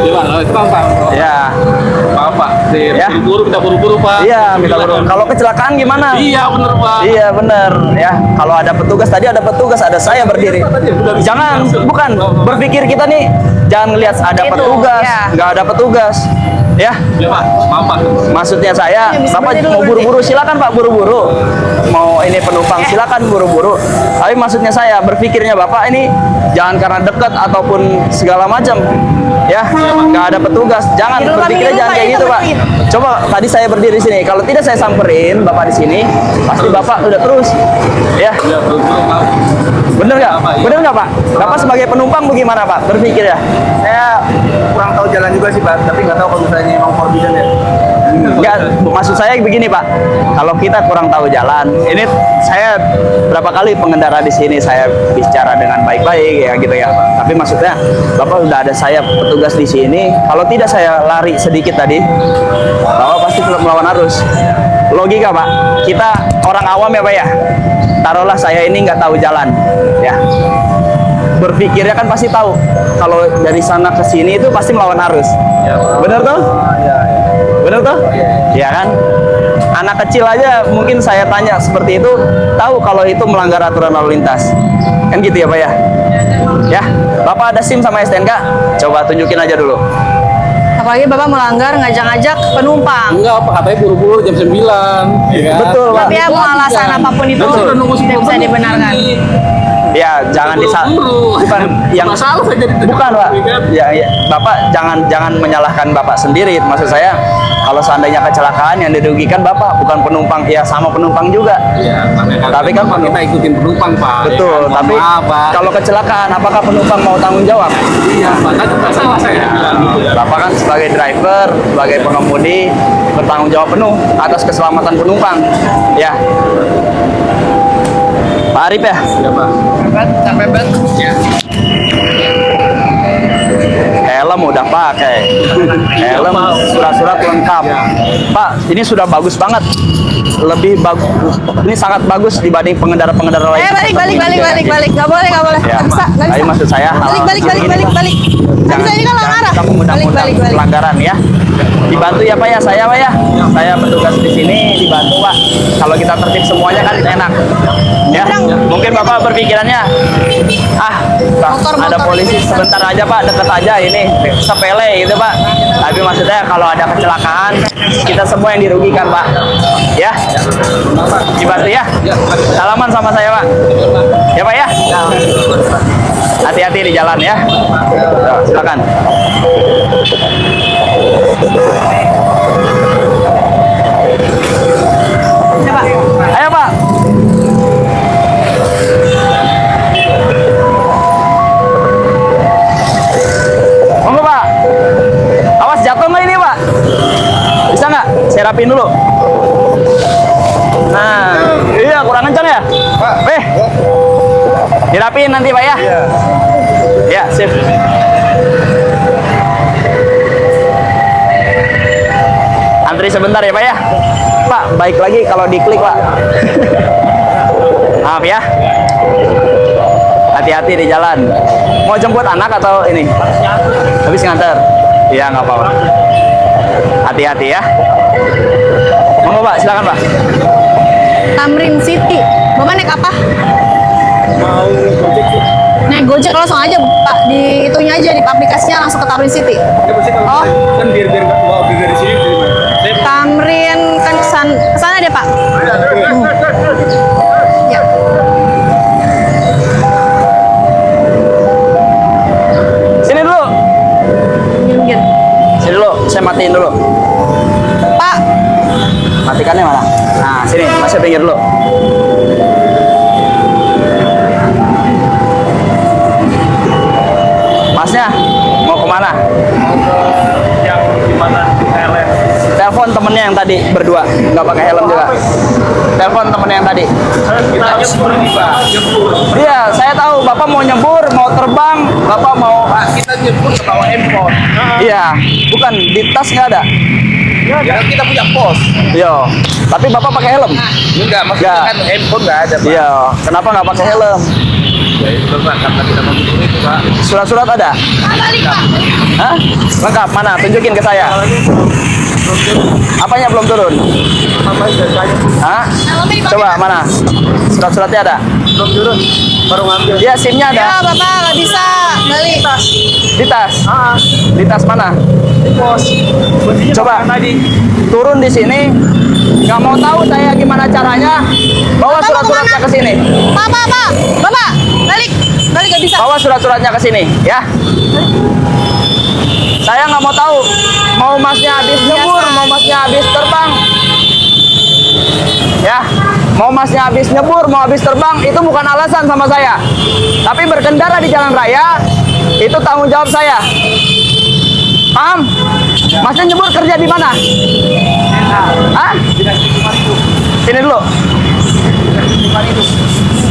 Speaker 3: Iya Pak, itu Pak.
Speaker 1: ya,
Speaker 3: Maaf Pak,
Speaker 1: Ya.
Speaker 3: buru-buru kita buru-buru Pak.
Speaker 1: iya minta turun. Kalau kecelakaan gimana?
Speaker 3: Iya bener Pak.
Speaker 1: Iya bener ya. Kalau ada petugas tadi ada petugas, ada saya berdiri. Jangan, bukan berpikir kita nih jangan ngelihat ada
Speaker 2: Itu,
Speaker 1: petugas,
Speaker 2: ya.
Speaker 1: nggak ada petugas, ya.
Speaker 3: Iya Pak, maaf Pak.
Speaker 1: Maksudnya saya,
Speaker 2: Ya, bisa
Speaker 1: Bapak
Speaker 2: berhenti dulu,
Speaker 1: mau
Speaker 2: berhenti.
Speaker 1: buru-buru silakan Pak buru-buru. Mau ini penumpang
Speaker 2: Ya.
Speaker 1: silakan buru-buru. Tapi maksudnya saya berpikirnya Bapak ini jangan karena dekat ataupun segala macam. Ya, nggak ada petugas. Jangan
Speaker 2: Minum, Pak,
Speaker 1: berpikirnya
Speaker 2: minum,
Speaker 1: jangan
Speaker 2: Pak,
Speaker 1: kayak
Speaker 2: itu
Speaker 1: gitu Pak.
Speaker 2: berhenti.
Speaker 1: Coba tadi saya berdiri sini. Kalau tidak saya samperin Bapak di sini, pasti Bapak udah terus. Ya,
Speaker 3: Iya buru-buru maaf.
Speaker 1: bener nggak?
Speaker 3: Apa, iya.
Speaker 1: Bener nggak Pak? Bapak sebagai penumpang bagaimana Pak? Berpikir ya?
Speaker 3: Saya kurang tahu jalan juga sih Pak, tapi nggak tahu kalau misalnya emang forbidden ya.
Speaker 1: Enggak, maksud saya begini Pak. Kalau kita kurang tahu jalan, ini saya berapa kali pengendara di sini saya bicara dengan baik-baik ya gitu ya. Tapi maksudnya Bapak udah ada saya petugas di sini. Kalau tidak saya lari sedikit tadi, Bapak pasti melawan arus. Logika Pak. Kita orang awam ya Pak ya. Taruhlah saya ini nggak tahu jalan, ya. Berpikirnya kan pasti tahu. Kalau dari sana ke sini itu pasti melawan arus.
Speaker 3: Iya Pak.
Speaker 1: Bener tuh?
Speaker 3: Iya.
Speaker 1: Bener tuh? Iya kan? Anak kecil aja mungkin saya tanya seperti itu, tahu kalau itu melanggar aturan lalu lintas. Kan gitu ya Pak ya? Ya, Bapak ada SIM sama STNK? Coba tunjukin aja dulu.
Speaker 2: Apalagi Bapak melanggar ngajak-ngajak penumpang.
Speaker 3: Enggak, apa katanya buru-buru jam 9. Ya kan?
Speaker 1: Betul, Pak.
Speaker 2: Tapi ya mau alasan apapun itu
Speaker 3: Nanti udah nunggu
Speaker 2: tidak
Speaker 3: 10
Speaker 2: bisa
Speaker 3: menit.
Speaker 2: dibenarkan.
Speaker 1: Ya, jangan bukan yang
Speaker 3: masalah saja
Speaker 1: bukan, Pak. Ya, Bapak jangan menyalahkan Bapak sendiri. Maksud saya, kalau seandainya kecelakaan yang dirugikan Bapak, bukan penumpang. Ya, sama penumpang juga.
Speaker 3: Iya,
Speaker 1: Tapi kan
Speaker 3: kita ikutin penumpang, Pak.
Speaker 1: Betul,
Speaker 3: Ya kan?
Speaker 1: tapi
Speaker 3: Mohon maaf, Pak.
Speaker 1: kalau kecelakaan, apakah penumpang mau tanggung jawab?
Speaker 3: Iya, Pak. Kan itu salah saya.
Speaker 1: Bapak kan sebagai driver, sebagai pengemudi, bertanggung jawab penuh atas keselamatan penumpang. Ya, Pak Arif ya?
Speaker 3: Ya, Pak. Sampai ban. Ya.
Speaker 1: Helm udah pakai, helm surat-surat lengkap. Pak, ini sudah bagus banget, lebih bagus. Ini sangat bagus dibanding pengendara-pengendara lain.
Speaker 2: Balik, nggak boleh,
Speaker 1: Ya,
Speaker 2: nggak bisa.
Speaker 1: tapi maksud saya
Speaker 2: Balik. Nggak bisa, ini kan
Speaker 1: jangan
Speaker 2: arah.
Speaker 1: kita mengundang-undang
Speaker 2: Balik.
Speaker 1: pelanggaran ya. Dibantu ya Pak ya, saya Pak ya. Saya petugas di sini dibantu Pak. Kalau kita tertib semuanya kan enak. Ya, mungkin Bapak berpikirannya, ada polisi sebentar aja Pak, deket aja ini sepele gitu Pak. Tapi maksudnya kalau ada kecelakaan, kita semua yang dirugikan Pak. Ya, dibantu ya. Salaman sama saya Pak. Ya Pak ya. Hati-hati di jalan ya. Silakan.
Speaker 2: Ya, Pak.
Speaker 1: Ayo Pak. Monggo Pak. Awas jatuh nggak ini Pak? Bisa nggak? Saya rapin dulu. Nah, iya kurang kencang ya? Dirapiin nanti Pak ya? Iya. Ya, sip. Antri sebentar ya Pak ya? Pak, baik lagi kalau diklik Pak. Maaf ya. Hati-hati di jalan. Mau jemput anak atau ini? Habis nganter? Iya, nggak apa-apa. Hati-hati ya. Monggo Pak, silakan Pak.
Speaker 2: Tamrin City. Bapak naik apa?
Speaker 3: Mau Gojek.
Speaker 2: Naik Gojek langsung aja Pak, di itunya aja, di aplikasinya langsung ke Tamrin City.
Speaker 3: Ya, pasti kalau
Speaker 2: Oh.
Speaker 3: kan biar nggak bawa dari sini dari mana?
Speaker 2: Tamrin kan kesana deh Pak. Ya.
Speaker 1: Sini dulu.
Speaker 2: Minggir.
Speaker 1: Sini dulu, saya matiin dulu.
Speaker 2: Pak,
Speaker 1: Matikannya mana? Nah, sini, masih pinggir dulu. Masnya, mau kemana?
Speaker 3: Yang gimana? Thailand.
Speaker 1: Telepon temennya yang tadi berdua, nggak pakai helm juga. Telepon temennya yang tadi.
Speaker 3: Kita nyebur nih, Pak. Nyebur.
Speaker 1: Iya, saya tahu Bapak mau nyebur, mau terbang, Bapak mau.
Speaker 3: Kita nyebur ke bawah handphone.
Speaker 1: Iya, bukan di tas nggak ada.
Speaker 3: Ya, kita punya pos.
Speaker 1: Iya, tapi Bapak pakai helm.
Speaker 3: Enggak, maksudnya
Speaker 1: Nggak.
Speaker 3: kan handphone nggak ada, Pak.
Speaker 1: Iya, kenapa nggak pakai helm?
Speaker 3: Ya itu Pak, karena kita mau nyebur itu, Pak.
Speaker 1: Surat-surat ada?
Speaker 2: balik Pak.
Speaker 1: Hah? Lengkap, mana? Tunjukin ke saya. Apanya belum turun?
Speaker 3: Apa jasanya?
Speaker 1: Hah?
Speaker 2: Helmnya dipakai,
Speaker 1: Coba
Speaker 2: Pak.
Speaker 1: mana? Surat-suratnya ada?
Speaker 3: Belum turun. Baru ngambil.
Speaker 1: Iya, SIM-nya ada.
Speaker 2: Ya Bapak nggak bisa balik.
Speaker 1: Di tas. Di tas mana?
Speaker 3: Pos.
Speaker 1: Coba turun di sini. Nggak mau tahu saya gimana caranya. Bawa
Speaker 2: Bapak mau
Speaker 1: surat-suratnya
Speaker 2: kemana?
Speaker 1: ke sini.
Speaker 2: Pak, Bapak, balik nggak bisa.
Speaker 1: Bawa surat-suratnya ke sini, ya. Saya nggak mau tahu. Mau masnya habis nyebur, mau masnya habis terbang. Ya, mau masnya habis nyebur, mau habis terbang, itu bukan alasan sama saya. Tapi berkendara di jalan raya, itu tanggung jawab saya. Paham? Masnya nyebur kerja di mana? Hah? Sini dulu.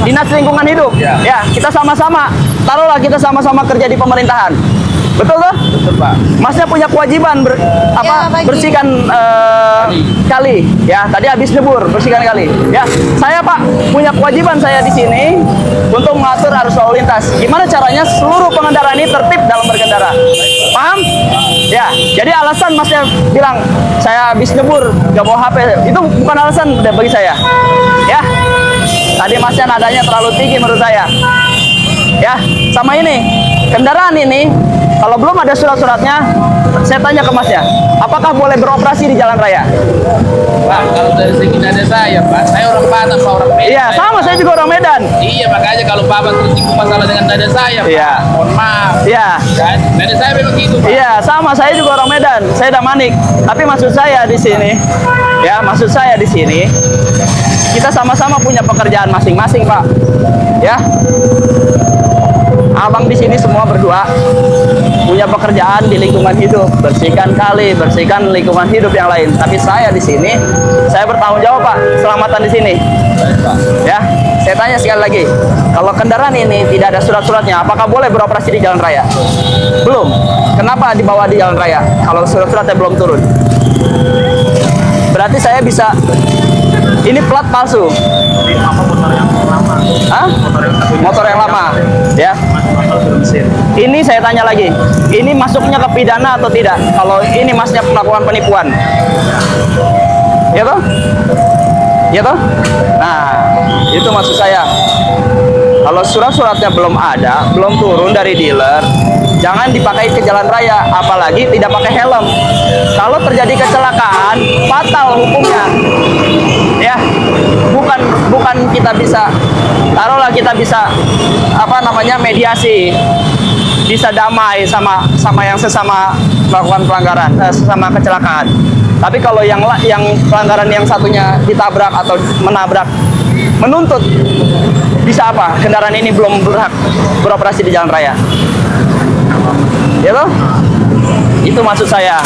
Speaker 1: Dinas Lingkungan Hidup. Ya, kita sama-sama. Taruhlah kita sama-sama kerja di pemerintahan. Betul tuh?
Speaker 3: Betul, Pak.
Speaker 1: Masnya punya kewajiban
Speaker 2: pagi.
Speaker 1: bersihkan kali. Ya, tadi habis nyebur, bersihkan kali. Ya, saya Pak punya kewajiban saya di sini untuk mengatur arus lalu lintas. Gimana caranya seluruh pengendara ini tertib dalam berkendara? Paham? Ya, jadi alasan Masnya bilang saya habis nyebur, nggak bawa HP, itu bukan alasan bagi saya. Ya, tadi Masnya nadanya terlalu tinggi menurut saya. Ya, sama ini. Kendaraan ini kalau belum ada surat-suratnya, saya tanya ke Masnya, apakah boleh beroperasi di jalan raya?
Speaker 3: Pak, kalau dari segi nada saya, Pak, saya orang Batak, Pak, orang Medan.
Speaker 1: Iya, sama saya juga orang Medan.
Speaker 3: Iya, makanya kalau Bapak tersinggung masalah dengan nada saya, Pak,
Speaker 1: Iya.
Speaker 3: mohon maaf.
Speaker 1: Iya.
Speaker 3: Kan? Nada saya memang gitu, Pak.
Speaker 1: Iya, sama saya juga orang Medan. Saya Damanik. Tapi maksud saya di sini, ya, maksud saya di sini, kita sama-sama punya pekerjaan masing-masing, Pak. Ya. Abang di sini semua berdua punya pekerjaan di lingkungan hidup, bersihkan kali, bersihkan lingkungan hidup yang lain. Tapi saya di sini, saya bertanggung jawab, Pak, keselamatan di sini. Ya, saya tanya sekali lagi, kalau kendaraan ini tidak ada surat-suratnya, apakah boleh beroperasi di jalan raya? Belum. Kenapa dibawa di jalan raya? Kalau surat-suratnya belum turun. Berarti saya bisa, ini plat palsu. Hah? Motor yang lama. Ya. Ini saya tanya lagi, ini masuknya ke pidana atau tidak? Kalau ini Masnya melakukan penipuan, ya toh? Ya toh? Nah, itu maksud saya. Kalau surat-suratnya belum ada, belum turun dari dealer, jangan dipakai ke jalan raya, apalagi tidak pakai helm. Kalau terjadi kecelakaan, fatal hukumnya. Ya, bukan kita bisa, taruhlah kita bisa mediasi, bisa damai sama yang sesama melakukan pelanggaran, sesama kecelakaan. Tapi kalau yang pelanggaran yang satunya ditabrak atau menabrak, menuntut, bisa apa? Kendaraan ini belum berhak beroperasi di jalan raya. Ya toh? Itu maksud saya.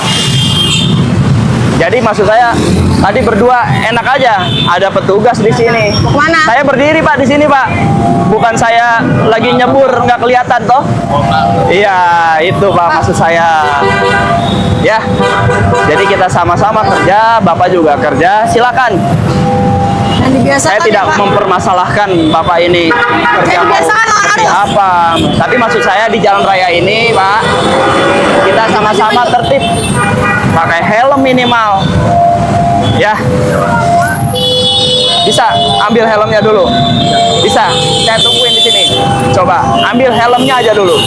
Speaker 1: Jadi maksud saya tadi berdua enak aja, ada petugas di sini.
Speaker 2: Mana?
Speaker 1: Saya berdiri, Pak, di sini, Pak. Bukan saya lagi nyebur nggak kelihatan toh? Iya, itu, Pak, maksud saya. Ya. Jadi kita sama-sama kerja, Bapak juga kerja, silakan.
Speaker 2: Dan dibiasakan
Speaker 1: Saya tidak
Speaker 2: ya, Pak.
Speaker 1: mempermasalahkan Bapak ini kerja mau
Speaker 2: dibiasakan orang
Speaker 1: seperti
Speaker 2: harus.
Speaker 1: apa. Tapi maksud saya di jalan raya ini, Pak, kita sama-sama tertib. Pakai helm minimal. Ya. Bisa ambil helmnya dulu. Bisa. Saya tungguin di sini. Coba ambil helmnya aja dulu.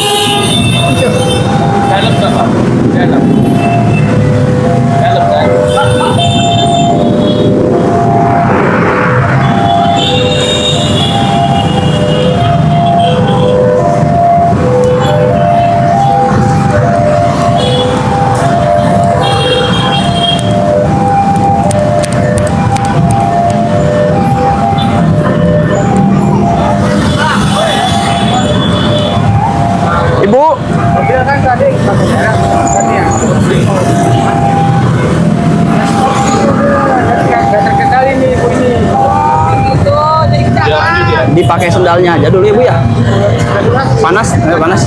Speaker 3: Helm nggak, Pak? Helm. Helm kan?
Speaker 1: Ibu,
Speaker 3: Mobil kan tadi pakai merah, tadi ya. Nggak terkenal ini, Bu, ini.
Speaker 4: Itu jadi kecelakaan.
Speaker 1: dipakai sendalnya aja dulu, Ibu, ya. Panas, panas.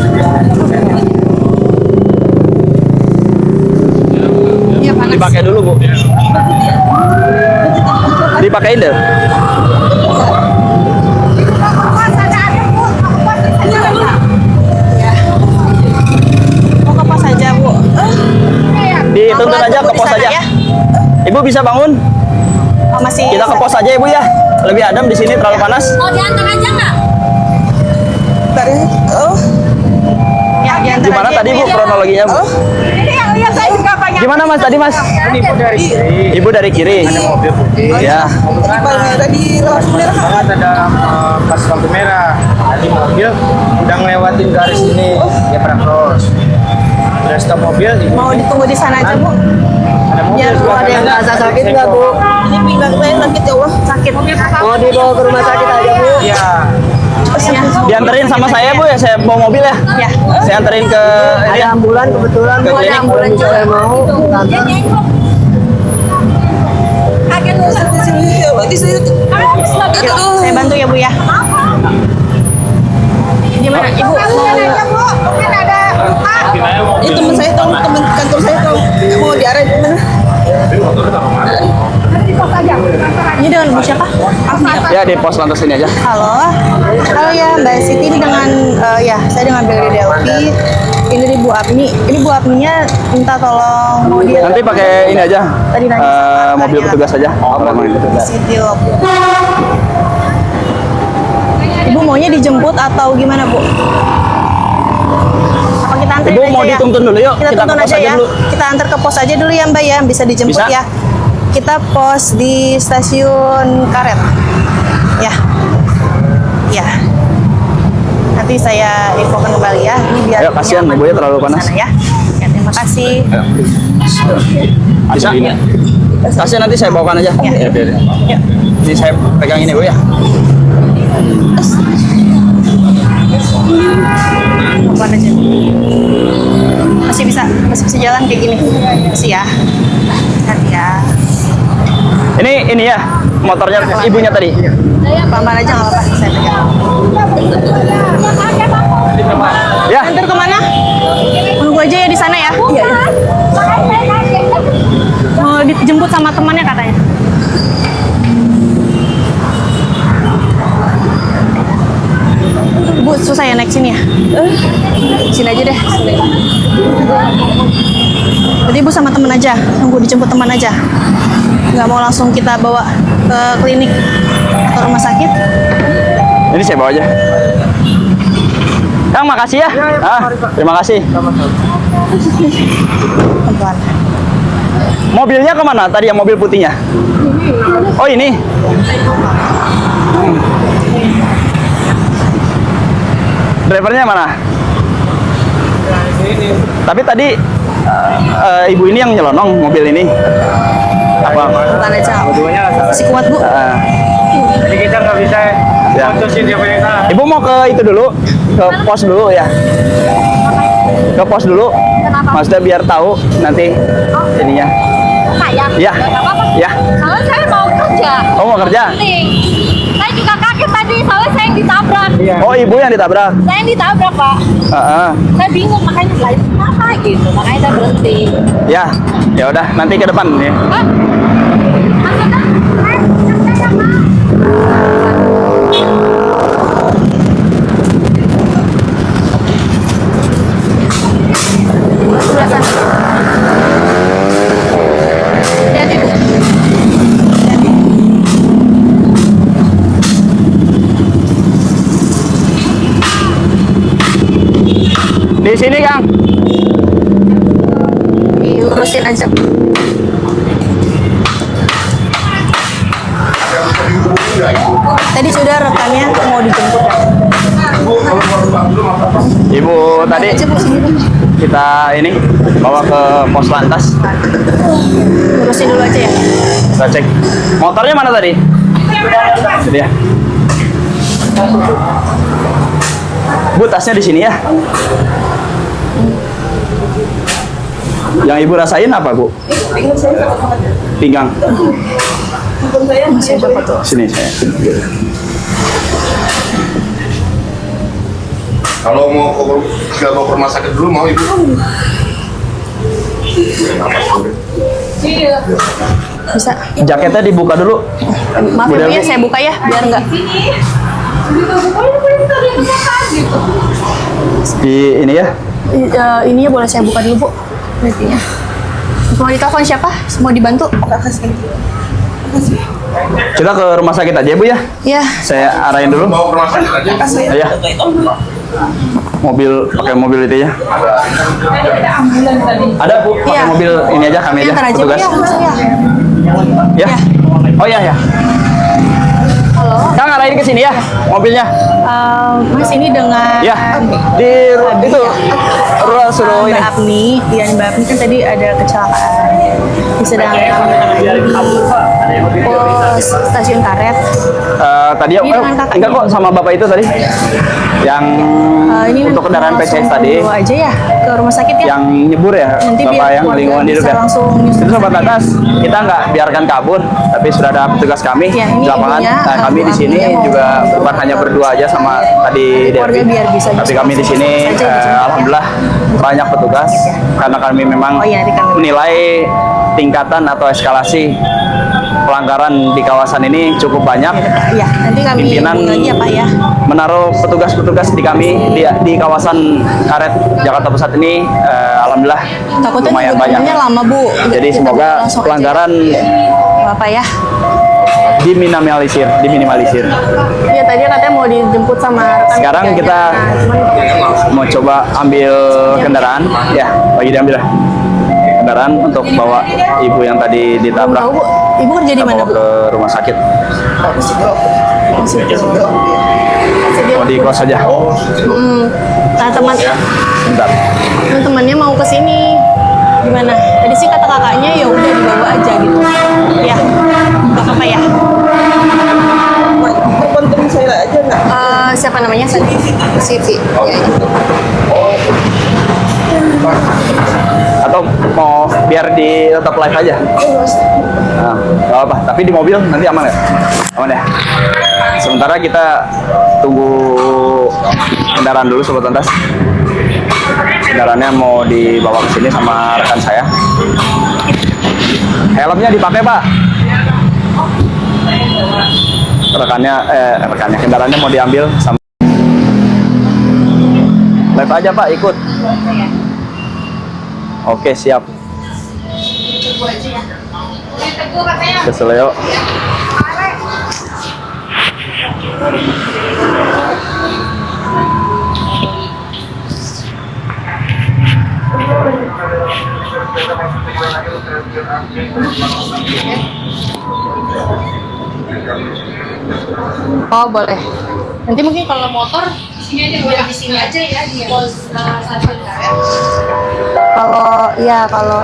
Speaker 2: Iya, panas.
Speaker 1: Dipakai dulu, Bu. Dipakein deh.
Speaker 2: Mau ke pos aja, Bu.
Speaker 1: Dituntut aja ke pos aja.
Speaker 2: Ya?
Speaker 1: Ibu bisa bangun?
Speaker 2: Oh, masih.
Speaker 1: Kita ke pos aja, Ibu, ya. Lebih adem di sini, terlalu panas.
Speaker 4: Mau diantar aja nggak?
Speaker 2: Ya, diantar
Speaker 1: Gimana
Speaker 2: aja,
Speaker 1: tadi,
Speaker 2: Bu,
Speaker 1: Bu,
Speaker 2: ya.
Speaker 1: kronologinya, Bu?
Speaker 4: Ini yang lihat saya juga banyak.
Speaker 1: Gimana, Mas, tadi, Mas?
Speaker 3: Ini Bu dari kiri.
Speaker 1: Ibu dari kiri.
Speaker 3: Mobil putih.
Speaker 1: Ya.
Speaker 4: Tadi lewat merah.
Speaker 3: Banget ada pas lampu merah. Tadi mobil udah ngelewatin garis ini, dia pernah cross. Udah stop mobil,
Speaker 2: Mau ditunggu di sana aja, Bu.
Speaker 3: ada mobil.
Speaker 2: Biar
Speaker 3: sebelah
Speaker 2: ada yang
Speaker 3: kanan.
Speaker 2: ngerasa sakit nggak, Bu? Ini pinggang saya sakit, ya Allah. Sakit. Mau dibawa ke rumah sakit aja, Bu.
Speaker 3: Iya.
Speaker 2: Ya.
Speaker 1: Dianterin sama saya, Bu, ya. Saya bawa mobil, ya.
Speaker 2: Ya.
Speaker 1: Saya anterin ke ini.
Speaker 2: Ada ambulan kebetulan,
Speaker 1: Ke
Speaker 2: Bu. Ada
Speaker 1: klinik.
Speaker 2: ambulan juga.
Speaker 4: Dia nyenggok. Kaget lu di sini.
Speaker 2: Yuk, saya bantu ya, Bu, ya. Gimana, Ibu? Mau
Speaker 4: Mungkin ada.
Speaker 3: Ini
Speaker 4: Teman saya tahu, teman kantor saya tahu. Mau diarahin kemana?
Speaker 2: ini dengan Bu siapa?
Speaker 1: Ya, di pos lantas ini aja.
Speaker 2: Halo. Halo ya, Mbak Siti, ini dengan ya, saya dengan Belri Delvi. Ini di Bu Apni. Ini Bu Apninya minta tolong mau dia.
Speaker 1: Nanti pakai ini aja.
Speaker 2: Tadi nanya sama
Speaker 1: Mobil
Speaker 2: kakaknya.
Speaker 1: petugas aja. Mobil petugas.
Speaker 2: Siti Lop. Ibu Ibu maunya dijemput atau gimana, Bu? Apa kita anterin
Speaker 1: Ibu
Speaker 2: aja
Speaker 1: mau
Speaker 2: ya?
Speaker 1: dituntun dulu yuk.
Speaker 2: Kita tuntun
Speaker 1: ke pos
Speaker 2: aja ya.
Speaker 1: dulu.
Speaker 2: Kita antar ke pos aja dulu ya, Mbak ya. Bisa dijemput
Speaker 1: Bisa?
Speaker 2: ya. Kita pos di stasiun Karet. Ya. Ya. Nanti saya infokan kembali ya. Ini biar
Speaker 1: Ayo, kasihan,
Speaker 2: nyaman
Speaker 1: ibunya
Speaker 2: dulu
Speaker 1: terlalu
Speaker 2: di
Speaker 1: panas.
Speaker 2: sana ya. Ya, terima kasih.
Speaker 1: Bisa? Kasih nanti saya bawakan aja.
Speaker 2: Ya.
Speaker 1: Ya. Ini saya pegang ini Bu ya.
Speaker 2: Apaan aja? Masih bisa jalan kayak gini. Masih ya. Hati ya.
Speaker 1: Ini ya motornya ibunya tadi.
Speaker 2: Pelan-pelan aja nggak apa-apa. Saya pegang.
Speaker 1: Ya.
Speaker 2: Antar kemana? Tunggu aja ya di sana ya. Iya. Mau dijemput sama temannya katanya. Bu, susah ya naik sini ya? Sini aja deh. Sini. Berarti Ibu sama teman aja, nunggu dijemput teman aja. Nggak mau langsung kita bawa ke klinik atau rumah sakit?
Speaker 1: Ini saya bawa aja. Kang, makasih ya. Terima kasih.
Speaker 2: Pelan-pelan.
Speaker 1: Mobilnya kemana? Tadi yang mobil putihnya. Oh ini. Drivernya mana? Tapi tadi ibu ini yang nyelonong mobil ini. Apa?
Speaker 2: Pelan aja. Masih kuat, Bu.
Speaker 3: Jadi kita nggak bisa
Speaker 1: Ya.
Speaker 3: putusin dia punya salah.
Speaker 1: Ibu mau ke itu dulu, ke pos dulu ya. Ke pos dulu. Maksudnya biar tahu nanti ininya.
Speaker 4: Saya?
Speaker 1: Ya.
Speaker 4: Nggak apa-apa.
Speaker 1: Ya.
Speaker 4: Soalnya saya mau kerja.
Speaker 1: Oh, mau kerja?
Speaker 4: Penting. Saya juga kaget tadi, soalnya saya yang ditabrak.
Speaker 1: Oh, ibu yang ditabrak.
Speaker 4: Saya yang ditabrak, Pak.
Speaker 1: Heeh.
Speaker 4: Saya bingung, makanya lah itu kenapa gitu. Makanya saya berhenti.
Speaker 1: Ya. Ya udah, nanti ke depan ya.
Speaker 4: Hah? Maksudnya?
Speaker 2: Sebelah sana. Hati-hati, Bu. Hati-hati.
Speaker 1: Di sini, Kang.
Speaker 2: Diurusin aja. Tadi sudah rekannya mau dijemput.
Speaker 1: Ibu tadi
Speaker 2: Aja, Bu, sini, Bu.
Speaker 1: kita ini bawa ke pos lantas.
Speaker 2: Urusin dulu aja ya.
Speaker 1: Kita cek. Motornya mana tadi? Jadi ya. Bu, tasnya di sini ya. Yang ibu rasain apa, Bu? Pinggang. Sini saya.
Speaker 5: Kalau nggak mau ke rumah sakit dulu mau ibu?
Speaker 2: Bisa.
Speaker 1: Jaketnya dibuka dulu.
Speaker 2: Maaf ya,
Speaker 1: Udah,
Speaker 2: Bu, ya,
Speaker 1: Bu.
Speaker 2: saya buka ya, biar enggak.
Speaker 1: Di ini ya.
Speaker 2: Ininya boleh saya buka dulu, Bu. Berarti ya. Mau ditelepon siapa? Mau dibantu?
Speaker 1: Kita ke rumah sakit aja, Bu ya.
Speaker 2: Ya.
Speaker 1: Saya arahin dulu.
Speaker 5: Mau ke rumah sakit aja?
Speaker 1: Ya. Mobil, pakai mobil itu ya. Ada, Bu, pakai
Speaker 2: Iya.
Speaker 1: mobil ini aja, kami aja,
Speaker 2: Antar aja, Bu,
Speaker 1: petugas.
Speaker 2: ya, langsung ya.
Speaker 1: Ya. Oh ya ya.
Speaker 2: Halo.
Speaker 1: Kang, arahin ke sini ya mobilnya.
Speaker 2: Mas ini dengan
Speaker 1: Ya. Di itu suruh ini.
Speaker 2: Mbak Apni. Iya, Mbak Apni kan tadi ada kecelakaan. Sedang kami di pos stasiun Karet.
Speaker 1: Tadi ya,
Speaker 2: Ini dengan kakaknya.
Speaker 1: enggak kok sama bapak itu tadi. Yang
Speaker 2: Ini
Speaker 1: untuk
Speaker 2: nanti
Speaker 1: kendaraan
Speaker 2: langsung
Speaker 1: PCS tadi.
Speaker 2: bawa aja ya ke rumah sakit ya.
Speaker 1: Yang nyebur ya,
Speaker 2: Nanti
Speaker 1: bapak
Speaker 2: biar
Speaker 1: yang
Speaker 2: keluarga
Speaker 1: lingkungan hidup
Speaker 2: bisa
Speaker 1: ya.
Speaker 2: langsung nyusul
Speaker 1: Itu
Speaker 2: ke
Speaker 1: sobat
Speaker 2: sana ya.
Speaker 1: atas, kita nggak biarkan kabur, tapi sudah ada petugas kami
Speaker 2: Ya, ini
Speaker 1: di lapangan.
Speaker 2: ibunya,
Speaker 1: Nah, kami di sini
Speaker 2: ibunya mau
Speaker 1: juga
Speaker 2: bawa
Speaker 1: bukan hanya
Speaker 2: ke
Speaker 1: berdua aja sama tadi
Speaker 2: keluarga
Speaker 1: Devi,
Speaker 2: biar bisa
Speaker 1: tapi
Speaker 2: nyusul
Speaker 1: kami di sini
Speaker 2: saja dijemput ya.
Speaker 1: alhamdulillah banyak petugas karena kami memang
Speaker 2: Oh iya, nanti kami
Speaker 1: menilai tingkatan atau eskalasi pelanggaran di kawasan ini cukup banyak.
Speaker 2: Iya, nanti kami
Speaker 1: Pimpinan
Speaker 2: hubungi lagi ya, Pak ya.
Speaker 1: menaruh petugas-petugas di kami di kawasan Karet Jakarta Pusat ini alhamdulillah
Speaker 2: Takutnya
Speaker 1: lumayan banyak.
Speaker 2: tunggu-tunggunya lama, Bu.
Speaker 1: Jadi
Speaker 2: Kita
Speaker 1: semoga
Speaker 2: langsung aja.
Speaker 1: pelanggaran
Speaker 2: Bapak ya.
Speaker 1: diminimalisir.
Speaker 2: Iya tadi katanya mau dijemput sama rekan
Speaker 1: Sekarang
Speaker 2: kerjanya.
Speaker 1: kita
Speaker 2: Cuman
Speaker 1: mau coba ambil kendaraan, ya, lagi diambil lah. Kendaraan untuk bawa ibu yang tadi
Speaker 2: belum
Speaker 1: ditabrak.
Speaker 2: tahu Bu, ibu kerja di
Speaker 1: Kita
Speaker 2: mana
Speaker 1: bawa
Speaker 2: Bu?
Speaker 1: ke rumah sakit.
Speaker 2: Sedih.
Speaker 1: Mau di kos aja.
Speaker 2: Nah
Speaker 1: Bentar.
Speaker 2: temannya mau ke sini. Gimana? Tadi sih kata kakaknya ya udah dibawa aja gitu. Ya, nggak apa-apa ya.
Speaker 4: Telepon teman saya aja nggak?
Speaker 2: Siapa namanya? Siti. Ya, ya.
Speaker 1: Atau mau biar di tetap live aja? Nah, nggak apa-apa. Tapi di mobil nanti aman ya? Aman ya? Sementara kita tunggu kendaraan dulu Sobat Lantas. Kendaraannya mau dibawa ke sini sama rekan saya. Helmnya dipakai Pak. Rekannya kendaraannya mau diambil sama. Live aja Pak, ikut. Oke, siap. Keseleo.
Speaker 2: Oh boleh. Nanti mungkin kalau motor
Speaker 4: Sini aja, di sini aja ya di pos stasiun Karet.
Speaker 2: kalau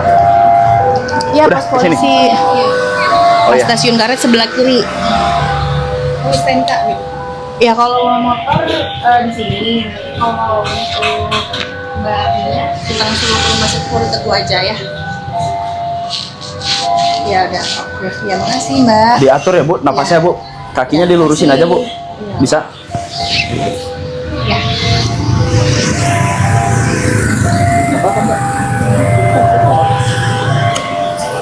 Speaker 2: ya
Speaker 1: Udah,
Speaker 2: pas
Speaker 1: kesini.
Speaker 2: polisi
Speaker 1: Oh
Speaker 2: pas
Speaker 1: ya.
Speaker 2: stasiun Karet sebelah kiri.
Speaker 4: Oh, STNK gitu.
Speaker 2: Ya kalau motor di sini.
Speaker 4: Kalau untuk Mbak Dina, kita langsung ke rumah sakit Polri Teguh aja ya. Ya udah, oke. Ya makasih Mbak.
Speaker 1: Diatur ya Bu, napasnya Bu. Kakinya dilurusin aja Bu. Bisa?
Speaker 4: Ya.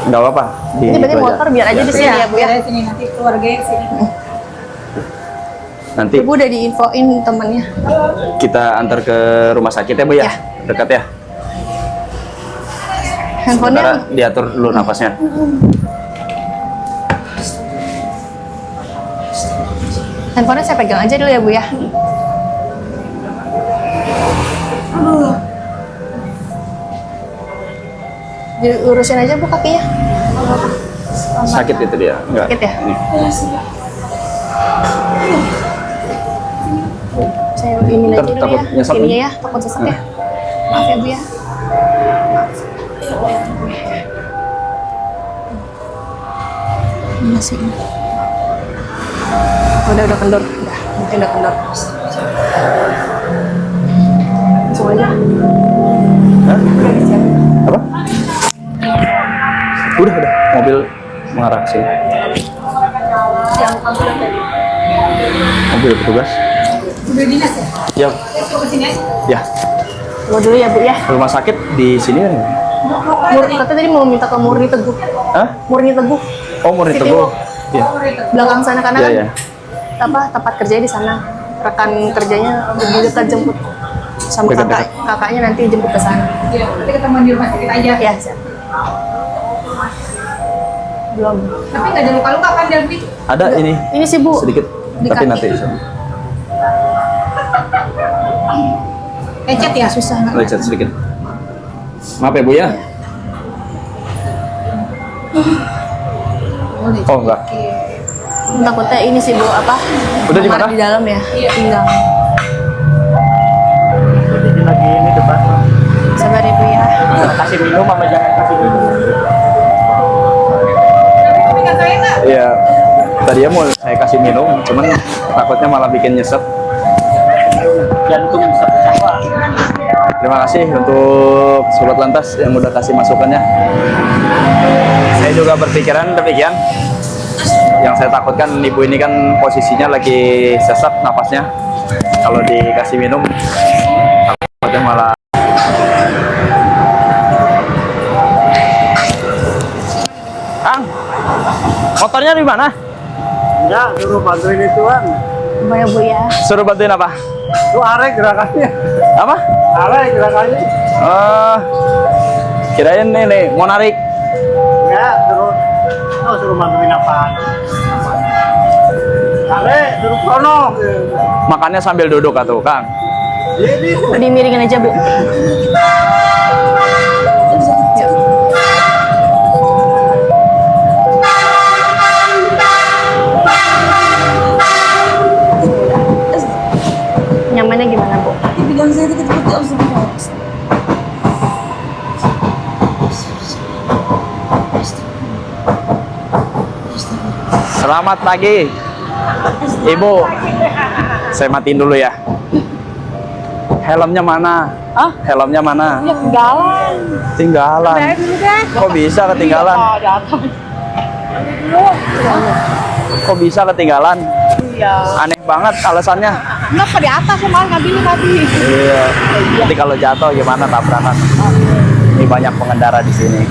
Speaker 1: Nggak apa-apa.
Speaker 2: Ini berarti
Speaker 1: itu aja.
Speaker 2: motor biar aja di sini ya Bu ya.
Speaker 4: Biar sini nanti keluarganya sini.
Speaker 1: Nanti
Speaker 2: Ibu udah diinfoin temennya.
Speaker 1: kita antar ke rumah sakit ya Bu ya?
Speaker 2: Ya.
Speaker 1: Dekat ya?
Speaker 2: Handphonenya
Speaker 1: Sementara diatur dulu napasnya.
Speaker 2: handphonenya saya pegang aja dulu ya Bu ya. Diurusin aja Bu kakinya.
Speaker 1: Sakit itu dia? Enggak.
Speaker 2: Sakit ya?
Speaker 1: Nih.
Speaker 2: Saya ini
Speaker 1: Ntar
Speaker 2: aja dulu
Speaker 1: takut
Speaker 2: ya.
Speaker 1: nyesek
Speaker 2: Ininya
Speaker 1: lagi.
Speaker 2: ya, takut sesek ya. Maaf ya Bu ya. Masih ini. Udah kendor. Mungkin udah kendor. Langsung aja.
Speaker 1: Hah? Apa? Udah. Mobil mengarah ke sini. Mobil petugas.
Speaker 4: Udah dinas ya?
Speaker 1: Ya.
Speaker 4: Ke sini aja.
Speaker 1: Ya.
Speaker 2: Tunggu dulu ya Bu ya.
Speaker 1: Rumah sakit di sini kan?
Speaker 2: Katanya tadi mau minta ke Murni Teguh.
Speaker 1: Hah?
Speaker 2: Murni Teguh.
Speaker 1: Oh, Murni Teguh. Iya.
Speaker 2: Belakang sana karena
Speaker 1: Iya,
Speaker 2: kan
Speaker 1: iya.
Speaker 2: apa tempat kerjanya di sana. Rekan kerjanya kita jemput sama
Speaker 1: Dekat-dekat.
Speaker 2: kakaknya nanti jemput ke sana.
Speaker 4: Ya, nanti ketemuan di rumah sakit aja.
Speaker 2: Ya, siap. Belum.
Speaker 4: Tapi nggak ada luka-luka kan Delvi?
Speaker 1: Ada ini
Speaker 2: Ini sih Bu.
Speaker 1: sedikit,
Speaker 4: Di
Speaker 1: tapi
Speaker 4: kaki.
Speaker 1: nanti
Speaker 4: Lecet ya?
Speaker 2: Susah.
Speaker 1: lecet sedikit. Maaf ya Bu ya. Oh enggak.
Speaker 2: Takutnya ini sih Bu apa?
Speaker 1: Udah di
Speaker 2: kamar
Speaker 1: mana?
Speaker 2: Di dalam ya.
Speaker 4: Iya.
Speaker 2: Tinggal.
Speaker 3: Jadi lagi ini debat.
Speaker 2: Sabar ya Bu ya.
Speaker 3: Kasih minum apa jangan kasih minum?
Speaker 4: Tapi nggak enak.
Speaker 1: Iya. Tadi ya mau saya kasih minum, cuman takutnya malah bikin nyesek.
Speaker 3: Jantung bisa pecah Pak.
Speaker 1: Terima kasih untuk Sobat Lantas yang udah kasih masukannya. Saya juga berpikiran demikian. Yang saya takutkan ibu ini kan posisinya lagi sesak napasnya. Kalau dikasih minum, takutnya malah. Kang, motornya di mana?
Speaker 3: Enggak, suruh bantuin ituan.
Speaker 2: Coba ya Bu ya.
Speaker 1: Suruh bantuin apa?
Speaker 3: Itu arek gerakannya.
Speaker 1: Apa?
Speaker 3: Arek gerakannya.
Speaker 1: Kirain nih mau narik.
Speaker 3: Ya, suruh bantuin apaan? Ale, duduk sono.
Speaker 1: Makannya sambil duduk atuh, Kang.
Speaker 2: Dimiringin aja, Bu. Nyamannya gimana, Bu?
Speaker 4: Bilang saya dikit putih
Speaker 1: Selamat pagi, Ibu. Saya matiin dulu ya. Helmnya mana?
Speaker 2: Hah?
Speaker 1: Helmnya mana?
Speaker 2: Ya ketinggalan.
Speaker 1: Tinggalan. Kok bisa ketinggalan? Kok bisa ketinggalan?
Speaker 2: Iya.
Speaker 1: Aneh banget alasannya.
Speaker 2: Kenapa di atas malah ngambilin tadi?
Speaker 1: Iya. Nanti kalau jatuh gimana tabrakan? Ini banyak pengendara di sini.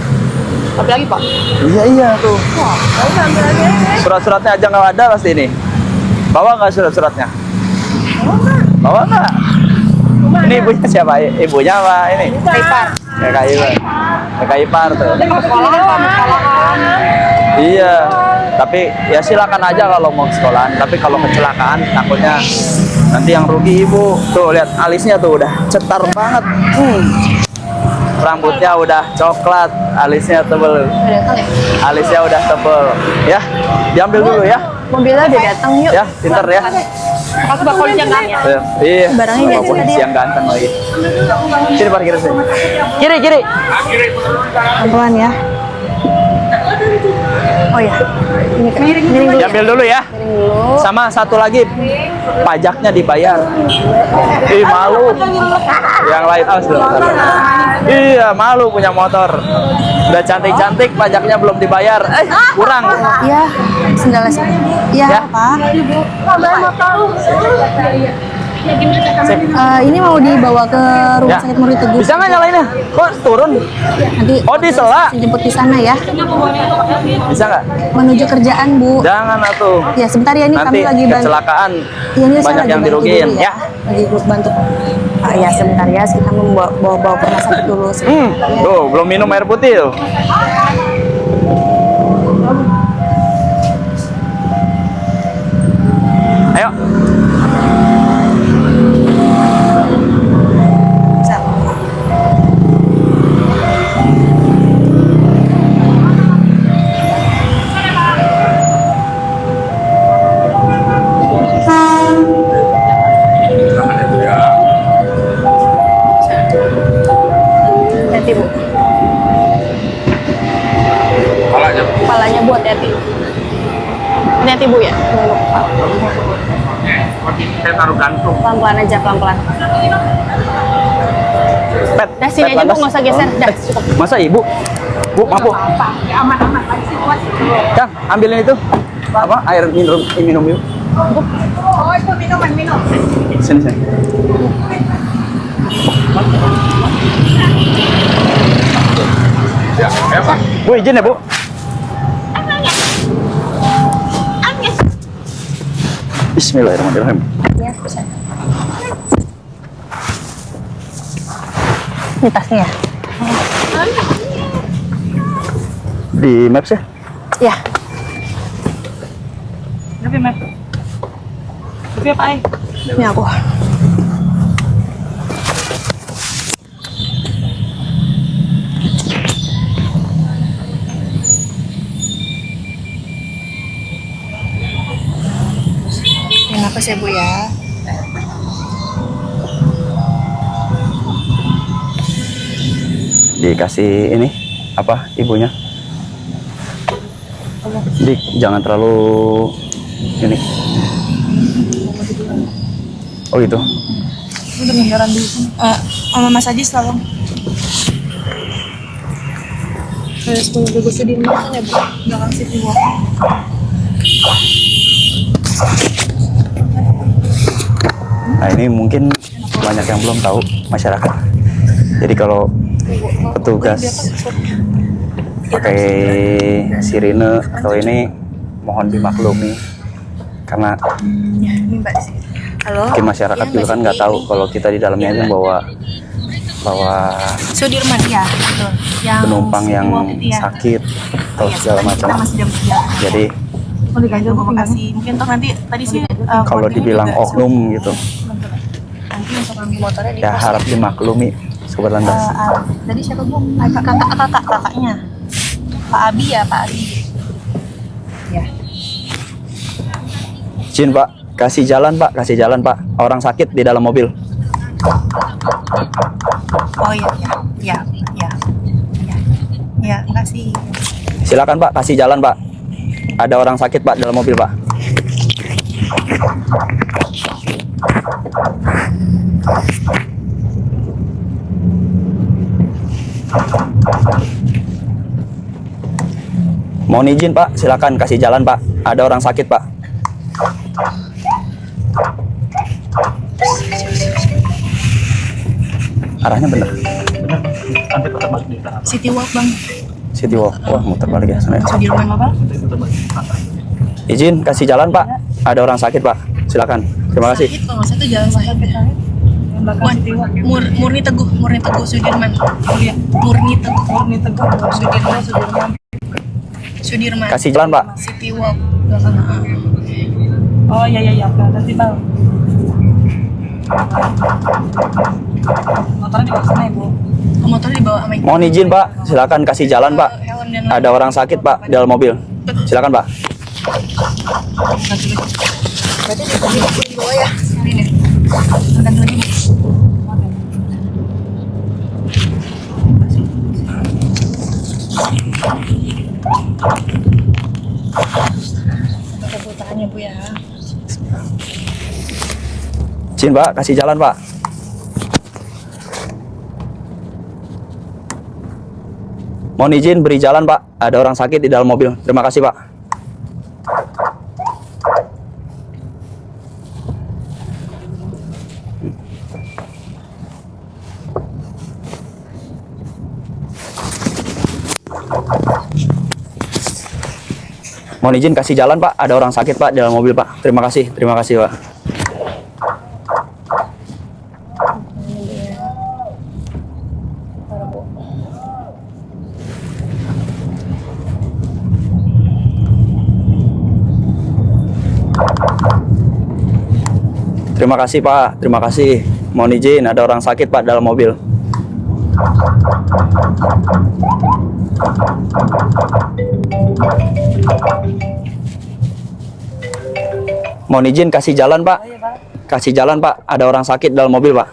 Speaker 2: Ambil lagi, Pak.
Speaker 1: Iya tuh. Surat-suratnya aja nggak ada pasti ini. Bawa nggak surat-suratnya? Bawa nggak? Ini ibunya siapa? Ibunya apa ini?
Speaker 2: Ipar.
Speaker 1: Kakak Ipar. Kakak Ipar tuh.
Speaker 2: Sekolahan.
Speaker 1: Iya. Tapi ya silakan aja kalau mau sekolahan. Tapi kalau kecelakaan takutnya nanti yang rugi ibu. Tuh lihat alisnya tuh udah cetar banget. Rambutnya udah coklat, alisnya tebel. Alisnya udah tebel. Ya, diambil dulu ya.
Speaker 2: Mobilnya udah datang, yuk.
Speaker 1: Ya, pinter ya.
Speaker 2: Pas bakal jangan ya.
Speaker 1: Iya.
Speaker 2: Barangnya
Speaker 1: Bawa
Speaker 2: biasa
Speaker 1: polisi
Speaker 2: tadi ya.
Speaker 1: yang ganteng lagi. Kiri parkir sini. Kiri.
Speaker 2: Pelan-pelan ya. Oh ya. Ini miring dulu.
Speaker 1: Diambil dulu ya.
Speaker 2: Miring dulu.
Speaker 1: Sama satu lagi, pajaknya dibayar. Ih malu. Yang lain belum. Iya malu punya motor. Udah cantik-cantik, pajaknya belum dibayar. Kurang.
Speaker 2: Iya, sendalnya sih. Iya,
Speaker 1: Ya.
Speaker 2: Pak.
Speaker 1: Sip.
Speaker 2: Ini mau dibawa ke rumah
Speaker 1: Ya.
Speaker 2: sakit Murid Teguh.
Speaker 1: Bisa nggak nyalainnya? Kok turun?
Speaker 2: Nanti
Speaker 1: Oh di sela.
Speaker 2: jemput di sana ya.
Speaker 1: Bisa nggak?
Speaker 2: Menuju kerjaan, Bu.
Speaker 1: Jangan atuh.
Speaker 2: Ya, sebentar ya, ini
Speaker 1: Nanti
Speaker 2: kami lagi bantu.
Speaker 1: kecelakaan
Speaker 2: Iya, ini saya
Speaker 1: banyak
Speaker 2: lagi
Speaker 1: yang
Speaker 2: bantu
Speaker 1: dirugiin
Speaker 2: dulu
Speaker 1: ya.
Speaker 2: Lagi bantu. Ya, sebentar ya, kita bawa ke rumah sakit dulu.
Speaker 1: Tuh belum minum air putih tuh. Ayo.
Speaker 2: Hati, Bu.
Speaker 5: Palanya.
Speaker 2: Kepalanya buat hati. Ini hati, Bu ya.
Speaker 3: Saya taruh gantung.
Speaker 2: Pelan-pelan aja, pelan-pelan.
Speaker 1: Pet.
Speaker 2: Dah sini
Speaker 1: Pet,
Speaker 2: aja, Bu,
Speaker 1: lantas.
Speaker 2: nggak usah geser. Dah, cukup.
Speaker 1: Masa ibu? Bu, mampu. Kang, ambilin itu. Apa? Air minum yuk.
Speaker 2: Oh, itu minum.
Speaker 1: Sini.
Speaker 5: Ya, Pak.
Speaker 1: Bu, izin ya, Bu. Bismillahirrahmanirrahim.
Speaker 2: Ya, bisa. Ini tasnya ya?
Speaker 1: Di Maps ya?
Speaker 2: Ya. Ini aku. Ini apa sih, Bu ya?
Speaker 1: Dikasih ini apa ibunya? Dik, jangan terlalu ini. Oh gitu.
Speaker 4: Sama Mas Ajis tolong. Terus gue sedih banget ya, Bu. Belakang situ.
Speaker 1: Nah ini mungkin banyak yang belum tahu masyarakat. Jadi kalau petugas pakai sirine atau ini mohon dimaklumi karena
Speaker 4: Ini Mbak sih. Halo.
Speaker 1: mungkin masyarakat juga kan nggak tahu kalau kita di dalamnya itu bawa
Speaker 4: Sudirman ya, betul. Yang
Speaker 1: penumpang yang
Speaker 4: iya.
Speaker 1: sakit atau
Speaker 4: Iya,
Speaker 1: segala macam.
Speaker 4: kita masih jam kerja.
Speaker 1: Jadi
Speaker 2: Oh, diganjel Bu, makasih. Mungkin toh nanti tadi sih
Speaker 1: Kalau
Speaker 2: koordinatnya
Speaker 1: dibilang
Speaker 2: juga
Speaker 1: oknum gitu,
Speaker 2: nanti untuk ngambil motornya di
Speaker 1: ya
Speaker 2: pos.
Speaker 1: harap dimaklumi Sobat Lantas.
Speaker 2: Tadi siapa Bu? Kakaknya. Pak Abi ya, Pak Abi. Ya.
Speaker 1: Izin Pak, kasih jalan Pak. Orang sakit di dalam mobil.
Speaker 2: Oh iya. Ya, makasih.
Speaker 1: Silakan Pak, kasih jalan Pak. Ada orang sakit Pak dalam mobil Pak. Mohon izin Pak, silakan kasih jalan Pak. Ada orang sakit Pak. Arahnya benar.
Speaker 2: City Walk Bang.
Speaker 1: City Walk. Wah, muter balik ya sana.
Speaker 2: Sudirman Bang.
Speaker 1: Izin kasih jalan Pak. Ada orang sakit Pak. Silakan. Terima kasih.
Speaker 2: Sakit kalau saya tuh jalan sakit. Murni Teguh Sudirman. Murni Teguh Sudirman.
Speaker 1: Kasih jalan Pak.
Speaker 2: City Walk.
Speaker 6: Oh iya, nanti Bang. Motornya di sana ya Bu.
Speaker 2: Oh, motor dibawa sama
Speaker 1: Mohon izin Pak. Silakan kasih jalan Pak.
Speaker 2: helm dan
Speaker 1: Ada orang sakit Pak di dalam mobil. Silakan Pak.
Speaker 2: berarti di bawah ya. Ini. Akan lagi. Kebutuhannya Bu ya.
Speaker 1: Izin Pak, kasih jalan Pak. Mohon izin beri jalan Pak. Ada orang sakit di dalam mobil. Terima kasih Pak. Mohon izin kasih jalan Pak. Ada orang sakit Pak di dalam mobil Pak. Terima kasih Pak. Terima kasih Pak, terima kasih. Mohon izin, ada orang sakit Pak dalam mobil. Mohon izin kasih jalan Pak. Kasih jalan Pak, ada orang sakit dalam mobil Pak.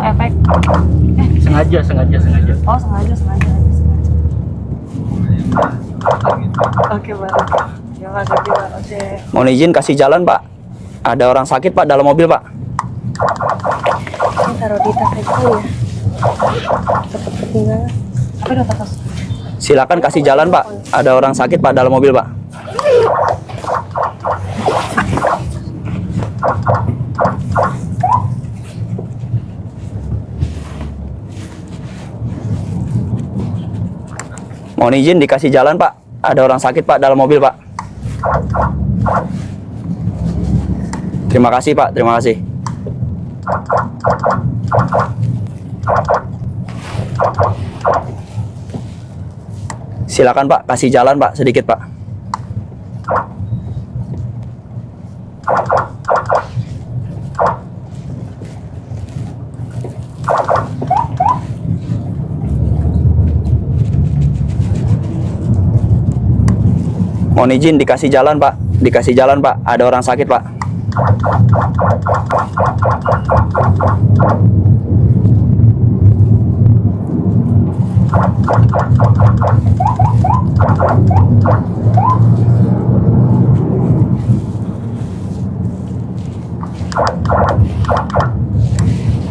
Speaker 6: Efek.
Speaker 3: Sengaja.
Speaker 6: Oh sengaja. Oke Bang. Ya makasih Bang. Oke.
Speaker 1: Mohon izin kasih jalan Pak. Ada orang sakit Pak dalam mobil Pak.
Speaker 2: Ini taruh di tas aja ya. Cepat ketinggalan.
Speaker 6: Apa udah tas?
Speaker 1: Silakan kasih jalan Pak. Ada orang sakit Pak dalam mobil Pak. Mohon izin dikasih jalan Pak. Ada orang sakit Pak dalam mobil Pak. Terima kasih Pak, terima kasih. Silakan Pak, kasih jalan Pak, sedikit Pak. Mohon izin dikasih jalan Pak. Dikasih jalan Pak. Ada orang sakit Pak.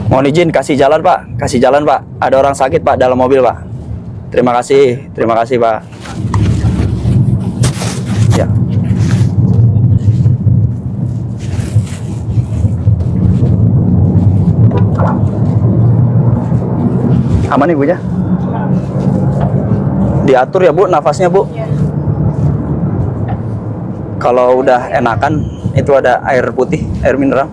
Speaker 1: Mohon izin kasih jalan Pak. Kasih jalan Pak. Ada orang sakit Pak dalam mobil Pak. Terima kasih Pak. Ya. Aman Ibu ya? Diatur ya Bu, nafasnya Bu. Kalau udah enakan, itu ada air putih, air mineral.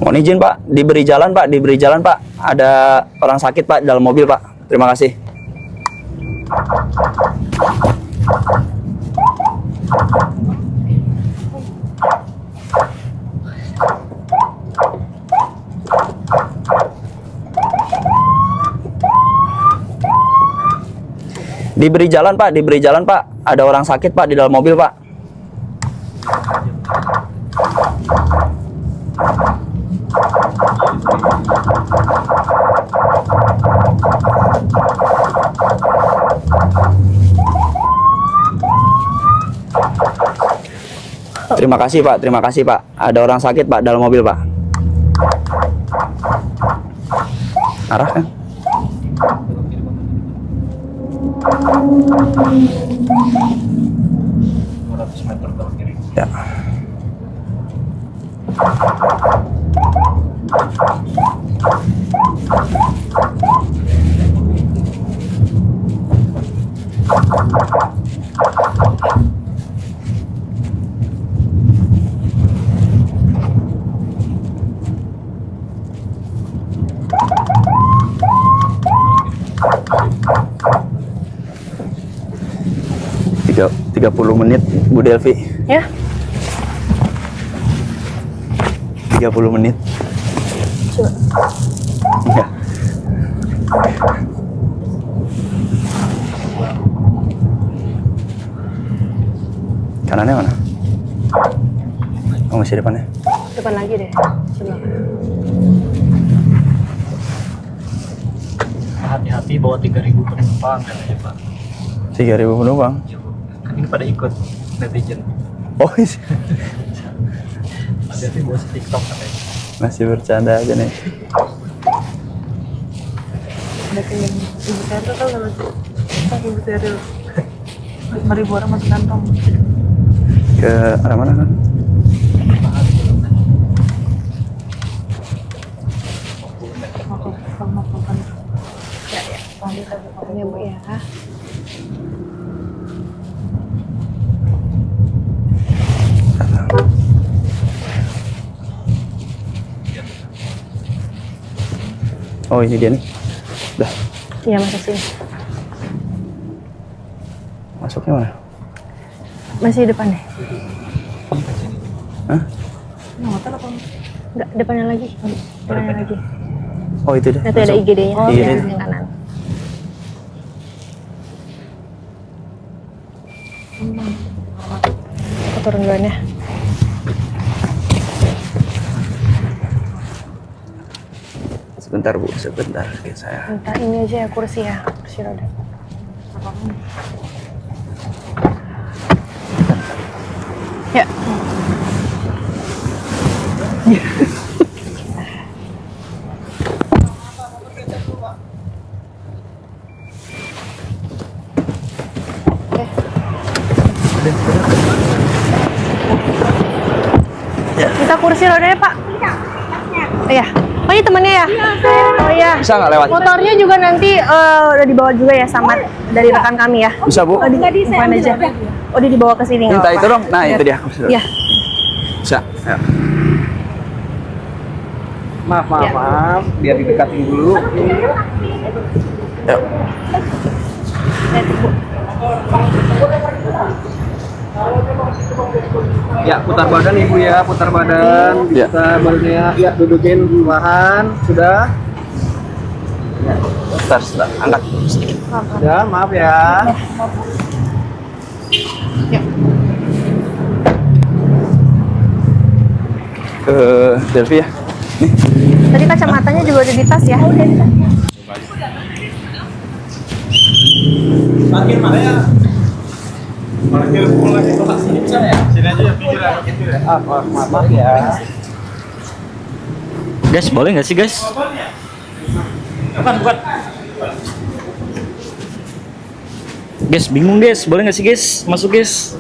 Speaker 1: Mohon izin Pak, diberi jalan Pak. Ada orang sakit Pak dalam mobil Pak. Terima kasih. Diberi jalan Pak. Ada orang sakit Pak di dalam mobil Pak. Terima kasih Pak. Ada orang sakit Pak dalam mobil Pak. Arah kan? Ya. Tiga 30 menit Bu Delvi.
Speaker 2: Ya.
Speaker 1: 30 menit.
Speaker 2: Coba.
Speaker 1: Ya. Kanannya mana? Oh, masih depannya.
Speaker 2: Depan lagi deh. Sebelah kanan.
Speaker 3: Hati-hati bawa 3.000 penumpang katanya Pak.
Speaker 1: 3.000 penumpang.
Speaker 3: Ini pada ikut netizen.
Speaker 1: Oh,
Speaker 3: Hati-hati bawa TikTok katanya.
Speaker 1: masih bercanda aja nih.
Speaker 6: Ada kayak ibu Seril tau gak lucu? Ibu Seril 5.000 orang masuk kantong.
Speaker 1: Ke arah mana kan?
Speaker 6: Makan.
Speaker 2: Ya Bu ya.
Speaker 1: Oh, ini dia nih. Dah,
Speaker 2: Iya masuk sini.
Speaker 1: masuknya mana?
Speaker 2: Masih depan deh.
Speaker 1: Hah?
Speaker 2: Enggak, depannya lagi. Depannya lagi.
Speaker 1: Oh, itu dia.
Speaker 2: Nanti ada
Speaker 1: Masuk.
Speaker 2: IGD-nya.
Speaker 1: Oh,
Speaker 2: Iya,
Speaker 1: iya.
Speaker 2: yang kanan. Aku turun duluan ya.
Speaker 1: Sebentar Bu, sebentar. Oke, saya.
Speaker 2: Minta ini aja ya, kursi roda. Ya. Minta kursi rodanya Pak. Iya. Oh ini temennya ya? Oh iya.
Speaker 1: Bisa nggak lewat?
Speaker 2: Motornya juga nanti udah dibawa juga ya sama dari rekan kami ya?
Speaker 1: Bisa Bu?
Speaker 2: Bukan aja. Oh dia dibawa ke sini nggak
Speaker 1: Minta
Speaker 2: apa-apa?
Speaker 1: itu dong. Nah,
Speaker 2: Iya.
Speaker 1: itu dia.
Speaker 2: Iya.
Speaker 1: Bisa. Ya.
Speaker 3: Maaf, biar didekatin dulu.
Speaker 1: Yuk.
Speaker 3: Ya, putar badan Ibu ya, putar badan.
Speaker 1: Ya.
Speaker 3: Bisa badannya, ya dudukin perlahan. Sudah?
Speaker 1: Sebentar. Angkat sedikit.
Speaker 3: Sudah, maaf ya.
Speaker 1: Ke Delvi ya. Nih.
Speaker 2: Tadi kacamatanya juga udah di tas ya? Udah di tas.
Speaker 3: Parkir mana ya? Parkir lagi tolak sini bisa ya? Sini aja ya, pinggir ya. Maaf ya.
Speaker 1: Guys, boleh nggak sih guys?
Speaker 3: Bukan.
Speaker 1: Guys, bingung guys. Boleh nggak sih guys? Masuk guys.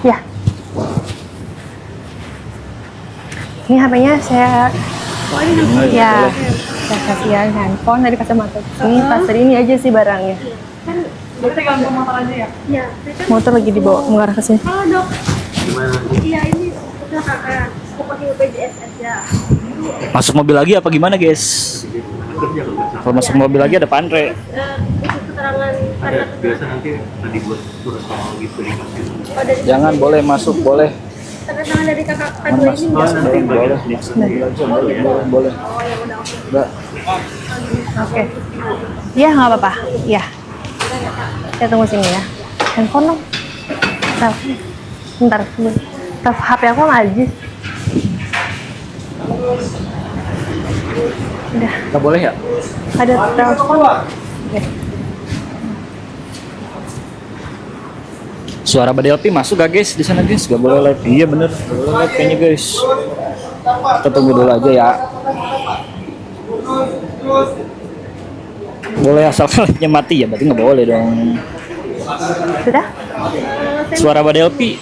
Speaker 2: Ya. Ini HP-nya saya ya, saya kasihan handphone dari kacamata. Ini tas tadi ini aja sih barangnya.
Speaker 6: Berarti ganggu motor aja ya?
Speaker 2: Motor lagi dibawa mengarah ke sini.
Speaker 4: Iya, ini udah aku pakai BPJS aja.
Speaker 1: Masuk mobil lagi apa gimana guys? Kalau masuk mobil lagi ada Pandre.
Speaker 4: Itu keterangan karena
Speaker 3: Biasa nanti dibuat surat soal gitu dikasih.
Speaker 4: dari
Speaker 1: Jangan, boleh masuk, boleh.
Speaker 4: tanda tangan dari kakak kedua ini enggak.
Speaker 1: Boleh.
Speaker 4: Oh, ya udah oke.
Speaker 1: Mbak,
Speaker 2: Oke. Iya, nggak apa-apa. Iya. Saya tunggu sini ya. Handphone dong. Bentar. HP aku sama Ajis. Udah,
Speaker 1: nggak boleh ya?
Speaker 2: ada telepon. Oke.
Speaker 1: Suara Badelpi masuk gak guys di sana guys? Gak boleh live. Iya bener, gak boleh live kayaknya guys. Kita tunggu dulu aja ya. Boleh asal live-nya mati ya, berarti nggak boleh dong.
Speaker 2: Sudah?
Speaker 1: Suara Badelpi.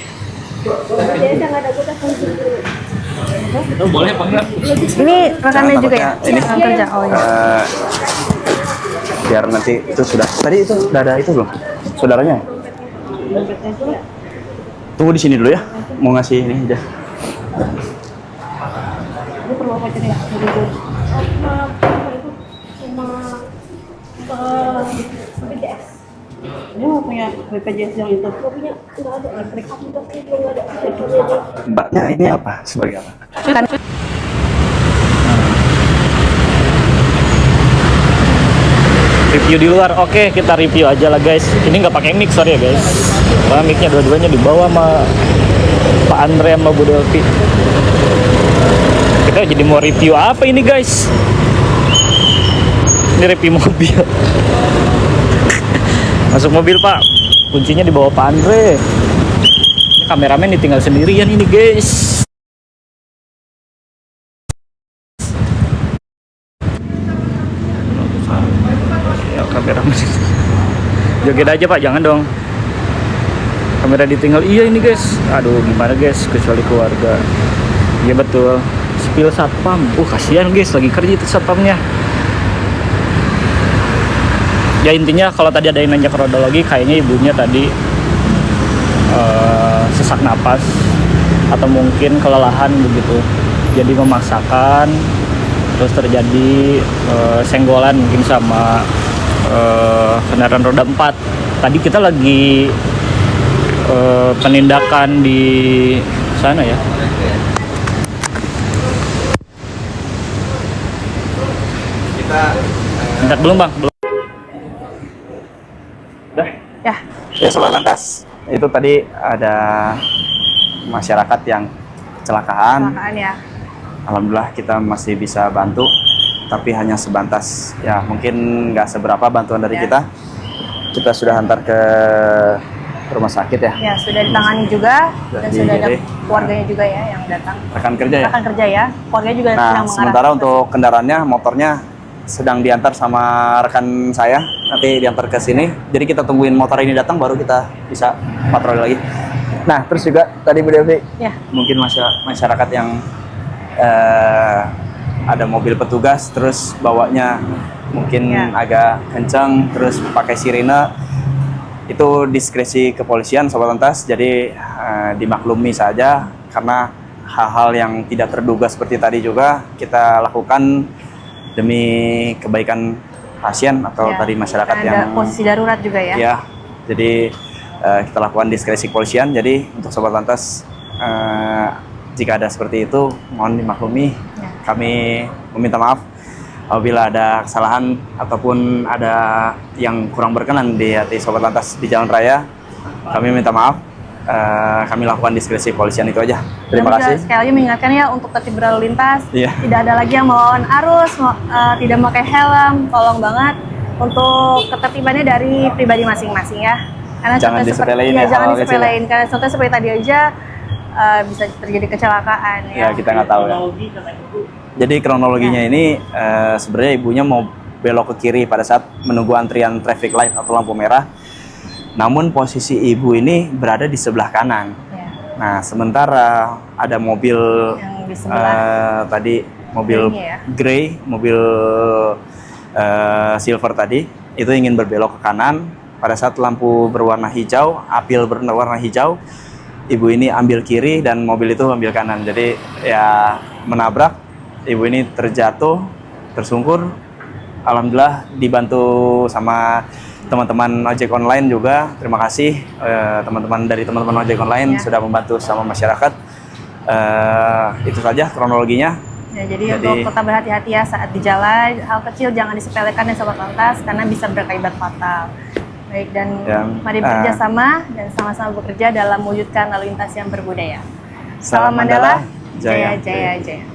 Speaker 4: Jadi jangan ada gue telepon dulu.
Speaker 1: Oh, boleh apa enggak?
Speaker 2: Ini rekannya juga ya?
Speaker 1: Ini.
Speaker 2: Rekan kerja. Oh iya.
Speaker 1: Biar nanti itu sudah. Tadi itu sudah ada itu belum? Saudaranya? Tunggu di sini dulu ya. Mau ngasih ini aja.
Speaker 4: Ini perlu apa aja nih? Cuma BPJS.
Speaker 6: Dia mau punya BPJS yang itu.
Speaker 4: Gue punya nggak ada listrik. Aku udah punya nggak ada.
Speaker 1: Mbaknya ini apa? Sebagai apa?
Speaker 2: Kan
Speaker 1: Review di luar. Oke, kita review aja lah guys. Ini nggak pakai mic, sorry ya guys. Karena micnya dua-duanya dibawa sama Pak Andre sama Bu Delvi. Kita jadi mau review apa ini guys? Ini review mobil. Masuk mobil Pak. Kuncinya dibawa Pak Andre. Ini kameramen ditinggal sendirian ini guys. Ya kameramen. Joget aja Pak, jangan dong. Kamera ditinggal. Iya ini guys. Aduh gimana guys, kecuali keluarga. Iya betul. Spill satpam. Kasihan guys, lagi kerja itu satpamnya. Ya intinya kalau tadi ada yang nanya kronologi, kayaknya ibunya tadi sesak napas atau mungkin kelelahan begitu. Jadi memaksakan, terus terjadi senggolan mungkin sama kendaraan roda 4. Tadi kita lagi penindakan di sana ya. Bentar, belum bang, belum. Udah.
Speaker 2: ya.
Speaker 1: Ya sobat lantas. Itu tadi ada masyarakat yang kecelakaan.
Speaker 2: Kecelakaan ya.
Speaker 1: Alhamdulillah kita masih bisa bantu, tapi hanya sebatas. Ya mungkin nggak seberapa bantuan dari
Speaker 2: Ya.
Speaker 1: kita. Kita sudah antar ke rumah sakit ya.
Speaker 2: Ya, sudah ditangani juga dan
Speaker 1: Jadi,
Speaker 2: sudah ada
Speaker 1: jadi,
Speaker 2: keluarganya juga ya yang datang.
Speaker 1: Rekan kerja ya.
Speaker 2: Rekan kerja ya. Keluarganya juga sedang
Speaker 1: Nah
Speaker 2: mengarah.
Speaker 1: sementara untuk kendaraannya, motornya sedang diantar sama rekan saya. Nanti diantar ke sini. Jadi kita tungguin motor ini datang, baru kita bisa patroli lagi. Nah terus juga tadi Bu Devi,
Speaker 2: Ya.
Speaker 1: mungkin masyarakat yang ada mobil petugas terus bawanya mungkin
Speaker 2: Ya.
Speaker 1: agak kencang terus pakai sirine, itu diskresi kepolisian sobat lantas, jadi dimaklumi saja karena hal-hal yang tidak terduga seperti tadi juga kita lakukan demi kebaikan pasien atau
Speaker 2: Ya.
Speaker 1: tadi masyarakat
Speaker 2: Ada
Speaker 1: yang
Speaker 2: posisi darurat juga ya.
Speaker 1: ya, jadi kita lakukan diskresi kepolisian. Jadi untuk sobat lantas, jika ada seperti itu mohon dimaklumi.
Speaker 2: Ya.
Speaker 1: Kami meminta maaf apabila ada kesalahan ataupun ada yang kurang berkenan di hati sobat lantas di jalan raya. Kami minta maaf. Kami lakukan diskresi kepolisian itu aja. Terima
Speaker 2: Dan juga
Speaker 1: kasih.
Speaker 2: sekali lagi mengingatkan ya untuk tertib berlalu lintas,
Speaker 1: Iya.
Speaker 2: tidak ada lagi yang melawan arus, tidak memakai helm, tolong banget untuk ketertibannya dari pribadi masing-masing ya. Karena
Speaker 1: Jangan
Speaker 2: contoh
Speaker 1: disepelein
Speaker 2: iya,
Speaker 1: ya,
Speaker 2: jangan
Speaker 1: hal-hal kecil ya.
Speaker 2: disepelein. Karena contohnya seperti tadi aja bisa terjadi kecelakaan
Speaker 1: Ya kita nggak tahu ya. Jadi kronologinya ini sebenarnya ibunya mau belok ke kiri pada saat menunggu antrian traffic light atau lampu merah. Namun posisi ibu ini berada di sebelah kanan.
Speaker 2: Ya.
Speaker 1: Nah, sementara ada mobil
Speaker 2: Yang di sebelah
Speaker 1: tadi mobil
Speaker 2: grey-nya ya.
Speaker 1: grey, mobil silver tadi itu ingin berbelok ke kanan. Pada saat lampu berwarna hijau, apil berwarna hijau, ibu ini ambil kiri dan mobil itu ambil kanan. Jadi ya menabrak, ibu ini terjatuh, tersungkur. Alhamdulillah dibantu sama teman-teman ojek online juga. Terima kasih teman-teman dari teman-teman ojek online sudah membantu sama masyarakat. Itu saja kronologinya.
Speaker 2: Ya, jadi untuk tetap berhati-hati ya saat di jalan, hal kecil jangan disepelekan ya Sobat Lantas karena bisa berakibat fatal. Baik, dan mari bekerja sama dan sama-sama bekerja dalam mewujudkan lalu lintas yang berbudaya. Salam Mandala, Jaya Jaya Jaya.